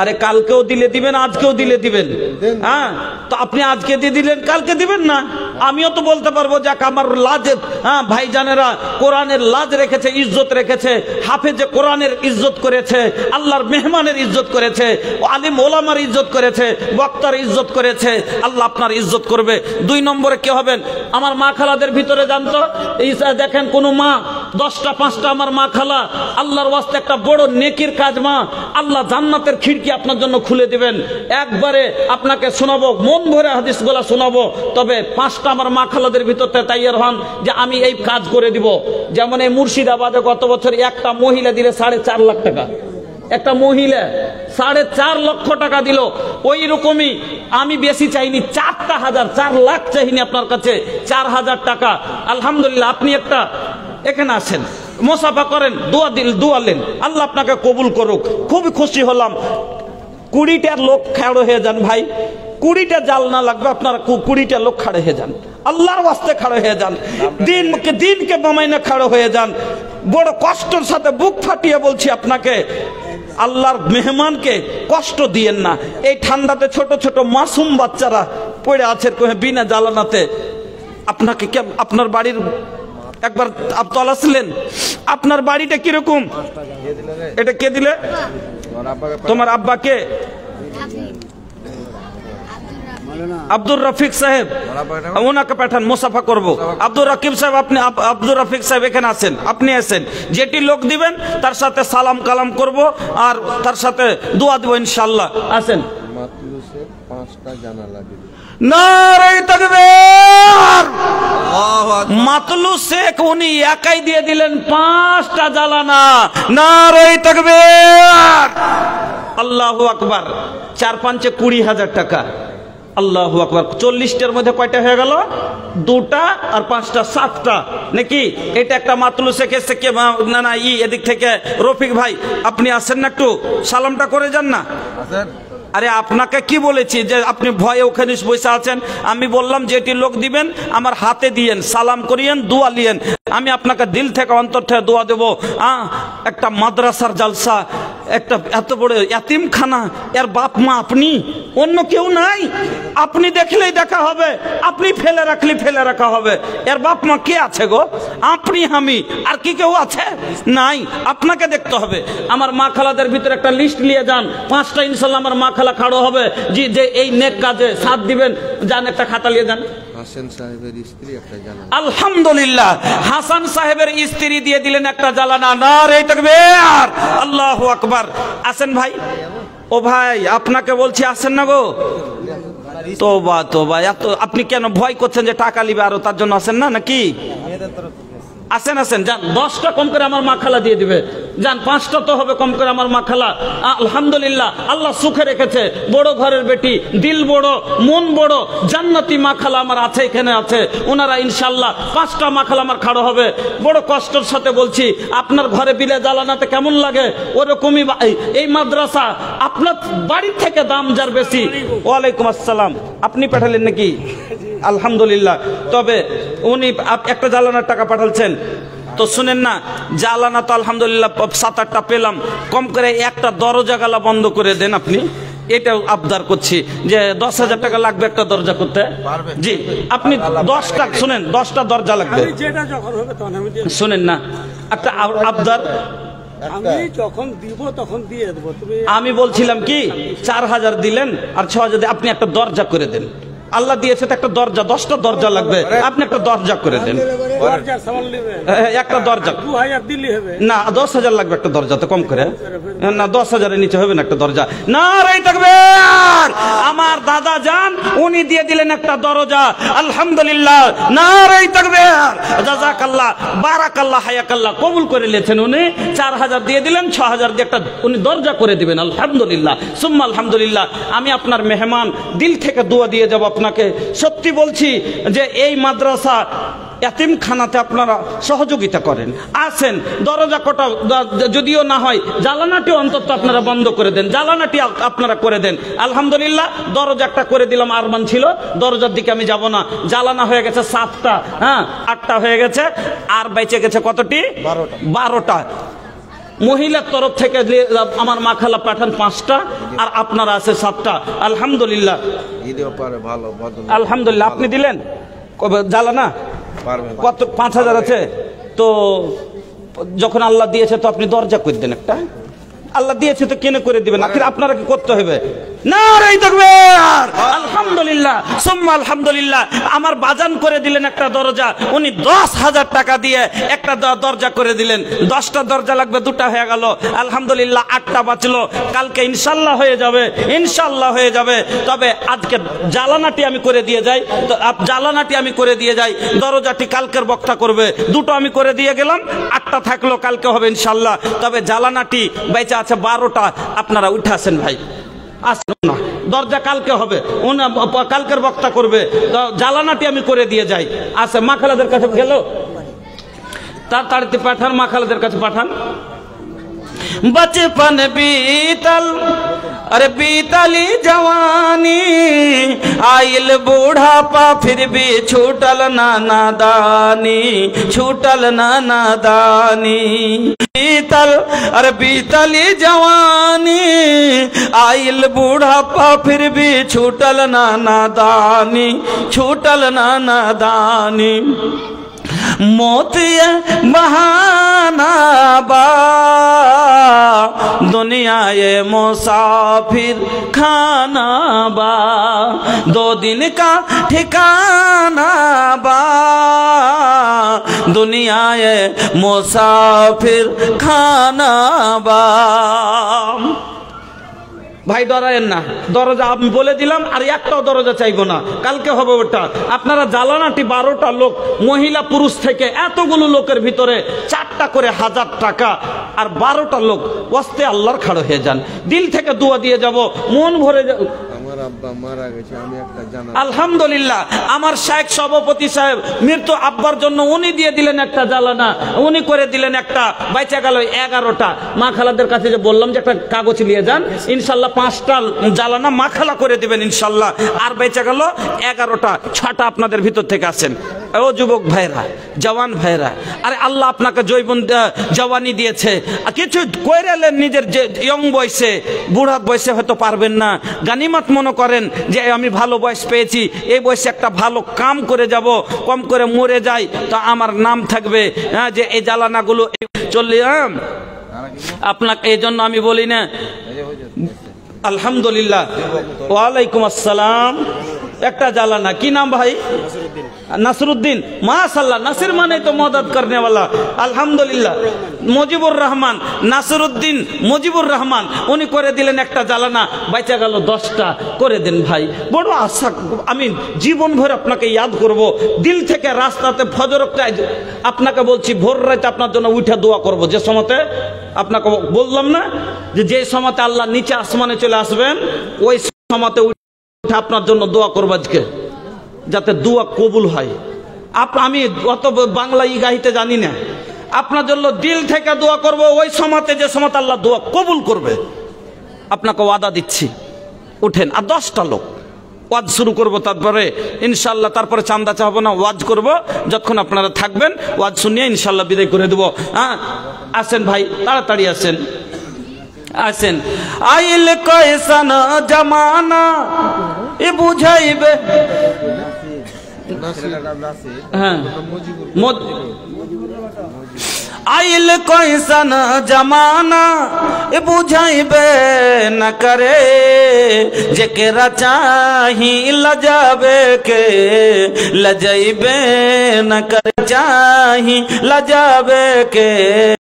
আরে কালকেও দিলে দিবেন, আজকেও দিলে দিবেন। হ্যাঁ, তো আপনি আজকে দিয়ে দিলেন, কালকে দিবেন না। আমিও তো বলতে পারবো যাক আমার লাজ, হ্যাঁ ভাইজানেরা কোরআনের লাজ রেখেছে, ইজ্জত রেখেছে, হাফেজে কোরআনের ইজ্জত করেছে, আল্লাহর মেহমানের ইজ্জত করেছে, আলিম ওলামার ইজ্জত করেছে, বক্তার ইজ্জত করেছে, আল্লাহ আপনার ইজ্জত করবে। 2 নম্বরে কে হবেন? আমার মা খালাদের ভিতরে জানতো, দেখেন কোন মা 10টা 5টা আমার মা খালা, আল্লাহর ওয়াস্তে একটা বড় নেকির কাজ মা, আল্লাহ জান্নাতের খিড়কি আপনার জন্য খুলে দিবেন। একবারে আপনাকে শোনাবো, মন ভরে হাদিসগুলো শোনাবো। তবে 5টা আমার মা খালাদের ভিতরে তাইয়ার হন যে আমি এই কাজ করে দিব। যেমন এই মুর্শিদাবাদে গত বছর একটা মহিলা দিলে 4.5 লাখ টাকা, একটা মহিলা 4.5 লক্ষ টাকা দিল। ওই রকমই আমি বেশি চাইনি, 4 লাখ চাইনি আপনার কাছে, 4000 টাকা। আলহামদুলিল্লাহ, আপনি একটা এখানে আসেন, মুসাফা করেন, দোয়া লেন, আল্লাহ আপনাকে কবুল করুক। খুবই খুশি হলাম। 20টা লোক খাড়ো হয়ে যান ভাই, 20টা জালনা লাগবে, আপনারা 20টা লোক খাড়ে হয়ে যান। আল্লাহর ওয়াস্তে খাড়ো হয়ে যান, দিনকে মামাইনে খাড়ো হয়ে যান। বড় কষ্টের সাথে বুক ফাটিয়ে বলছি আপনাকে, আল্লাহর মেহমানকে কষ্ট দিয়েন না। এই ঠান্ডাতে ছোট ছোট মাসুম বাচ্চারা পড়ে আছে বিনা জ্বালানাতে। আপনাকে আপনার বাড়ির একবার তলাছিলেন, আপনার বাড়িটা কিরকম? এটা কে দিলে? তোমার আব্বাকে? আব্দুর রফিক সাহেব, ওনাকে পাঠান, মুসাফা করবো। আব্দুর রকিব সাহেব, আপনি আব্দুর রফিক সাহেব এখানে আছেন, আপনি আছেন। যেটি লোক দিবেন তার সাথে সালাম কালাম করব আর তার সাথে দোয়া দিব ইনশাআল্লাহ। আছেন। নারে তাকবীর! মাতলু শেখ উনি একাই দিয়ে দিলেন 5টা জালানা। নারে তাকবীর! আল্লাহু আকবার। 4-5 20,000 টাকা। আল্লাহু আকবার। 40টার মধ্যে কয়টা হয়ে গেল? 2টা আর 5টা 7টা নাকি? এটা একটা মাতলু শেখ এসে কে না না এদিক থেকে রফিক ভাই আপনি আসেন না, একটু সালামটা করে যান না। আরে আপনাকে কি বলেছি যে আপনি ভয়ে ওখানে বসে আছেন? আমি বললাম যেটি লোক দিবেন আমার হাতে দিয়েন, সালাম করিয়েন, দোয়া লিয়েন। আমি আপনাকে দিল থেকে অন্তর থেকে দোয়া দেবো। একটা মাদ্রাসার জালসা, একটা এত বড় এতিমখানা, এর বাপ মা আপনি, অন্য কেউ নাই। আপনি দেখলেই দেখা হবে, আপনি ফেলে রাখলে ফেলে রাখা হবে। এর বাপ মা কে আছে গো? আপনি, আমি, আর কি কেউ আছে? নাই। আপনাকে দেখতে হবে। আমার মা খালাদের ভিতরে একটা লিস্ট নিয়ে যান, 5টা ইনশাল্লাহ আমার মা খালা খাড়ো হবে জি যে এই নেক কাজে সাথ দিবেন। যান, একটা খাতা নিয়ে যান। হাসান সাহেবের স্ত্রী একটা জালানা। আলহামদুলিল্লাহ, হাসান সাহেবের স্ত্রী দিয়ে দিলেন একটা জালানা। নারে তাকবীর! আল্লাহু আকবার। আসেন ভাই। ও ভাই, আপনাকে বলছি আসেন না গো। তোবা তোবা, এত আপনি কেন ভয় করছেন যে টাকা লিবে আরো, তার জন্য আসেন না নাকি? আসেন আসেন, যান। 10টা কম করে আমার মা খালা দিয়ে দিবে। যান, 5টা তো হবে কম করে আমার মা খালা। আলহামদুলিল্লাহ, আল্লাহ সুখে রেখেছে। বড় ঘরের বেটি, দিল বড়, মন বড়, জান্নাতি মা খালা আমার আছে, এখানে আছে। ওনারা ইনশাল্লাহ 5টা মা খালা আমার খাড়ো হবে। বড় কষ্টের সাথে বলছি, আপনার ঘরে বিলে জ্বালানাতে কেমন লাগে ওরকমই এই মাদ্রাসা। আপনার বাড়ির থেকে দাম যার বেশি। ওয়ালাইকুম আসসালাম। আপনি পাঠালেন নাকি? আলহামদুলিল্লাহ। তবে উনি একটা জ্বালানার টাকা পাঠালছেন তো শুনেন না, জ্বালানা তো আলহামদুলিল্লাহ 7-8টা পেলাম। কম করে একটা দরজা গালা বন্ধ করে দেন আপনি। এটাও আবদার করছি যে 10,000 টাকা লাগবে একটা দরজা করতে। জি, আপনি 10টা শুনেন, 10টা দরজা লাগবে। শুনেন না, একটা আবদার। আমি যখন দিব তখন দিয়ে দেবো। আমি বলছিলাম কি 4,000 দিলেন আর 6,000 আপনি একটা দরজা করে দেন। আল্লাহ দিয়েছে তো একটা দরজা, 10টা দরজা লাগবে, আপনি একটা দরজা করে দেন। একটা দরজা না, 10,000 লাগবে একটা দরজা, তো কম করে না, 10,000-এর নিচে হবে না একটা দরজা। নারে তাকবীর! আমার দাদা যান, উনি দিয়ে দিলেন একটা দরজা। আলহামদুলিল্লাহ, নারে তাকবীর! জাযাকাল্লাহ, বারাকাল্লাহ, হায়াকাল্লাহ। কবুল করে নিয়েছেন উনি। 4,000 দিয়ে দিলেন, 6,000 দিয়ে একটা উনি দরজা করে দিবেন। আলহামদুলিল্লাহ, সুম্মা আলহামদুলিল্লাহ। আমি আপনার মেহমান, দিল থেকে দোয়া দিয়ে যাব আপনাকে। সত্যি বলছি যে এই মাদ্রাসা এতিমখানাতে আপনারা সহযোগিতা করেন, আসেন। দরজা কোটা যদিও না হয়, জ্বালানাটি অন্তত আপনারা বন্ধ করে দেন, জ্বালানাটি আপনারা করে দেন। আলহামদুলিল্লাহ, দরজা একটা করে দিলাম। আরমান ছিল, দরজার দিকে আমি যাব না। জ্বালানা হয়ে গেছে 7টা, হ্যাঁ 8টা হয়ে গেছে। আর বেঁচে গেছে কতটি? 12টা। মহিলার তরফ থেকে আমার মা খালা পাঠান 5টা, আর আপনারা আছে 7টা। আলহামদুলিল্লাহ, আলহামদুলিল্লাহ। আপনি দিলেন জ্বালানা কত? 5,000 আছে তো। যখন আল্লাহ দিয়েছে তো আপনি দরজা করে দেন একটা। আল্লাহ দিয়েছে তো কেন করে দিবেন? আখির আপনারা কি করতে হবে? নারে তাকবীর! আলহামদুলিল্লাহ, সুম্মা আলহামদুলিল্লাহ। আমার বাজান করে দিলেন একটা দরজা। উনি 10,000 টাকা দিয়ে একটা দরজা করে দিলেন। 10টা দরজা লাগবে, 2টা হয়ে গেল। আলহামদুলিল্লাহ, 8টা বাঁচলো। কালকে ইনশাল্লাহ হয়ে যাবে, ইনশাল্লাহ হয়ে যাবে। তবে আজকে জ্বালানাটি আমি করে দিয়ে যাই, জ্বালানাটি আমি করে দিয়ে যাই। দরজাটি কালকের বক্তা করবে। 2টো আমি করে দিয়ে গেলাম, 8টা থাকলো, কালকে হবে ইনশাল্লাহ। তবে জ্বালানাটি বেঁচে আছে 12টা। আপনারা উঠে আসেন ভাই, আসেন না। দরজা কালকে হবে, কালকের বক্তা করবে। জ্বালানাটি আমি করে দিয়ে যাই। আছে মা খালাদের কাছে গেল, তাড়াতাড়ি পাঠান, মা খালাদের কাছে পাঠান। बचपन बीतल अरे बीतली जवानी आइल बूढ़ापा फिर भी छूटल ना नादानी, छूटल ना नादानी। बीतल अरे बीतली जवानी, आइल बूढ़ापा फिर भी छूटल ना नादानी, छूटल ना नादानी। मौत ये बहाना बा, दुनिया ये मुसाफिर खाना बा, 2 दिन का ठिकाना बा, दुनिया ये मुसाफिर खाना बा। ভাই ডরায়েন না, দরজা আমি বলে দিলাম, আর একটাও দরজা চাইবো না, কালকে হবে ওটা। আপনারা জ্বালানাটি 12টা লোক মহিলা পুরুষ থেকে এতগুলো লোকের ভিতরে 4টা করে 1000 টাকা আর 12টা লোক ওয়াস্তে আল্লাহর খাড়ো হয়ে যান, দিল থেকে দোয়া দিয়ে যাব, মন ভরে আমার আব্বা মারা গেছে, আমি একটা জানা আলহামদুলিল্লাহ আমার শেখ সভাপতি সাহেব মৃত্যু আব্বার জন্য উনি দিয়ে দিলেন একটা জ্বালানা, উনি করে দিলেন একটা, বাইচা গেল 11টা। মা খালাদের কাছে যে বললাম যে একটা কাগজ নিয়ে যান, ইনশাল্লাহ 5টা জ্বালানা মা খালা করে দিবেন ইনশাল্লাহ, আর বেঁচে গেল 11টা। 6টা আপনাদের ভিতর থেকে আছেন। ও যুবক ভাইরা, জওয়ান ভাইরা, আরে আল্লাহ আপনাকে জৈবন জওয়ানি দিয়েছে, কিছু কইরেলেন নিজের যে ইয়ং বয়সে, বুড়া বয়সে হয়তো পারবেন না, গানিমত মনে করেন যে আমি ভালো বয়স পেয়েছি, এই বয়সে একটা ভালো কাম করে যাব, কম করে মরে যাই তো আমার নাম থাকবে, যে এই জ্বালানাগুলো চললে আপনাকে। এই জন্য আমি বলি না আলহামদুলিল্লাহ। ওয়ালাইকুম আসসালাম। একটা জ্বালানা, কি নাম ভাই? নাসরুদ্দিন। মাশাআল্লাহ, নাসির মানে তো মদদ করনে वाला। আলহামদুলিল্লাহ। মুজিবুর রহমান, নাসরুদ্দিন মুজিবুর রহমান, উনি করে দিলেন একটা জ্বালানা, বাইচা গেল 10টা। করে দেন ভাই, বড় আশা, আমি জীবন ভর আপনাকে ইয়াদ করব, দিল থেকে রাস্তাতে ফজরটায় আপনাকে বলছি, ভোর রাতে আপনার জন্য উঠে দোয়া করব। যে সময়তে আপনাকে বললাম না যে সময়তে আল্লাহ নিচে আসমানে চলে আসবেন, ওই সময়তে আপনার জন্য দোয়া করবো আজকে, যাতে দোয়া কবুল হয়। আমি অত বাংলা গাইতে জানি না, আপনার জন্য দিল থেকে দোয়া করব ওই সময়তে, যে সময়তে আল্লাহ দোয়া কবুল করবে। আপনাকে ওয়াদা দিচ্ছি, উঠেন। আর 10টা লোক ওয়াজ শুরু করব, তারপরে ইনশাল্লাহ, তারপরে চান্দা চাবো না, ওয়াজ করব। যতক্ষণ আপনারা থাকবেন ওয়াজ শুনিয়ে ইনশাল্লাহ বিদায় করে দেবো। হ্যাঁ আসেন ভাই, তাড়াতাড়ি আসেন, আসেন। আইল কয়সান জামানা এ বুঝাইবে, হ্যাঁ আইল কয়সান জামানা এ বুঝাইবে না করে, যে কেরা চাহি লজাবে কে লজাইবে না করে, চাহি লজাবে কে।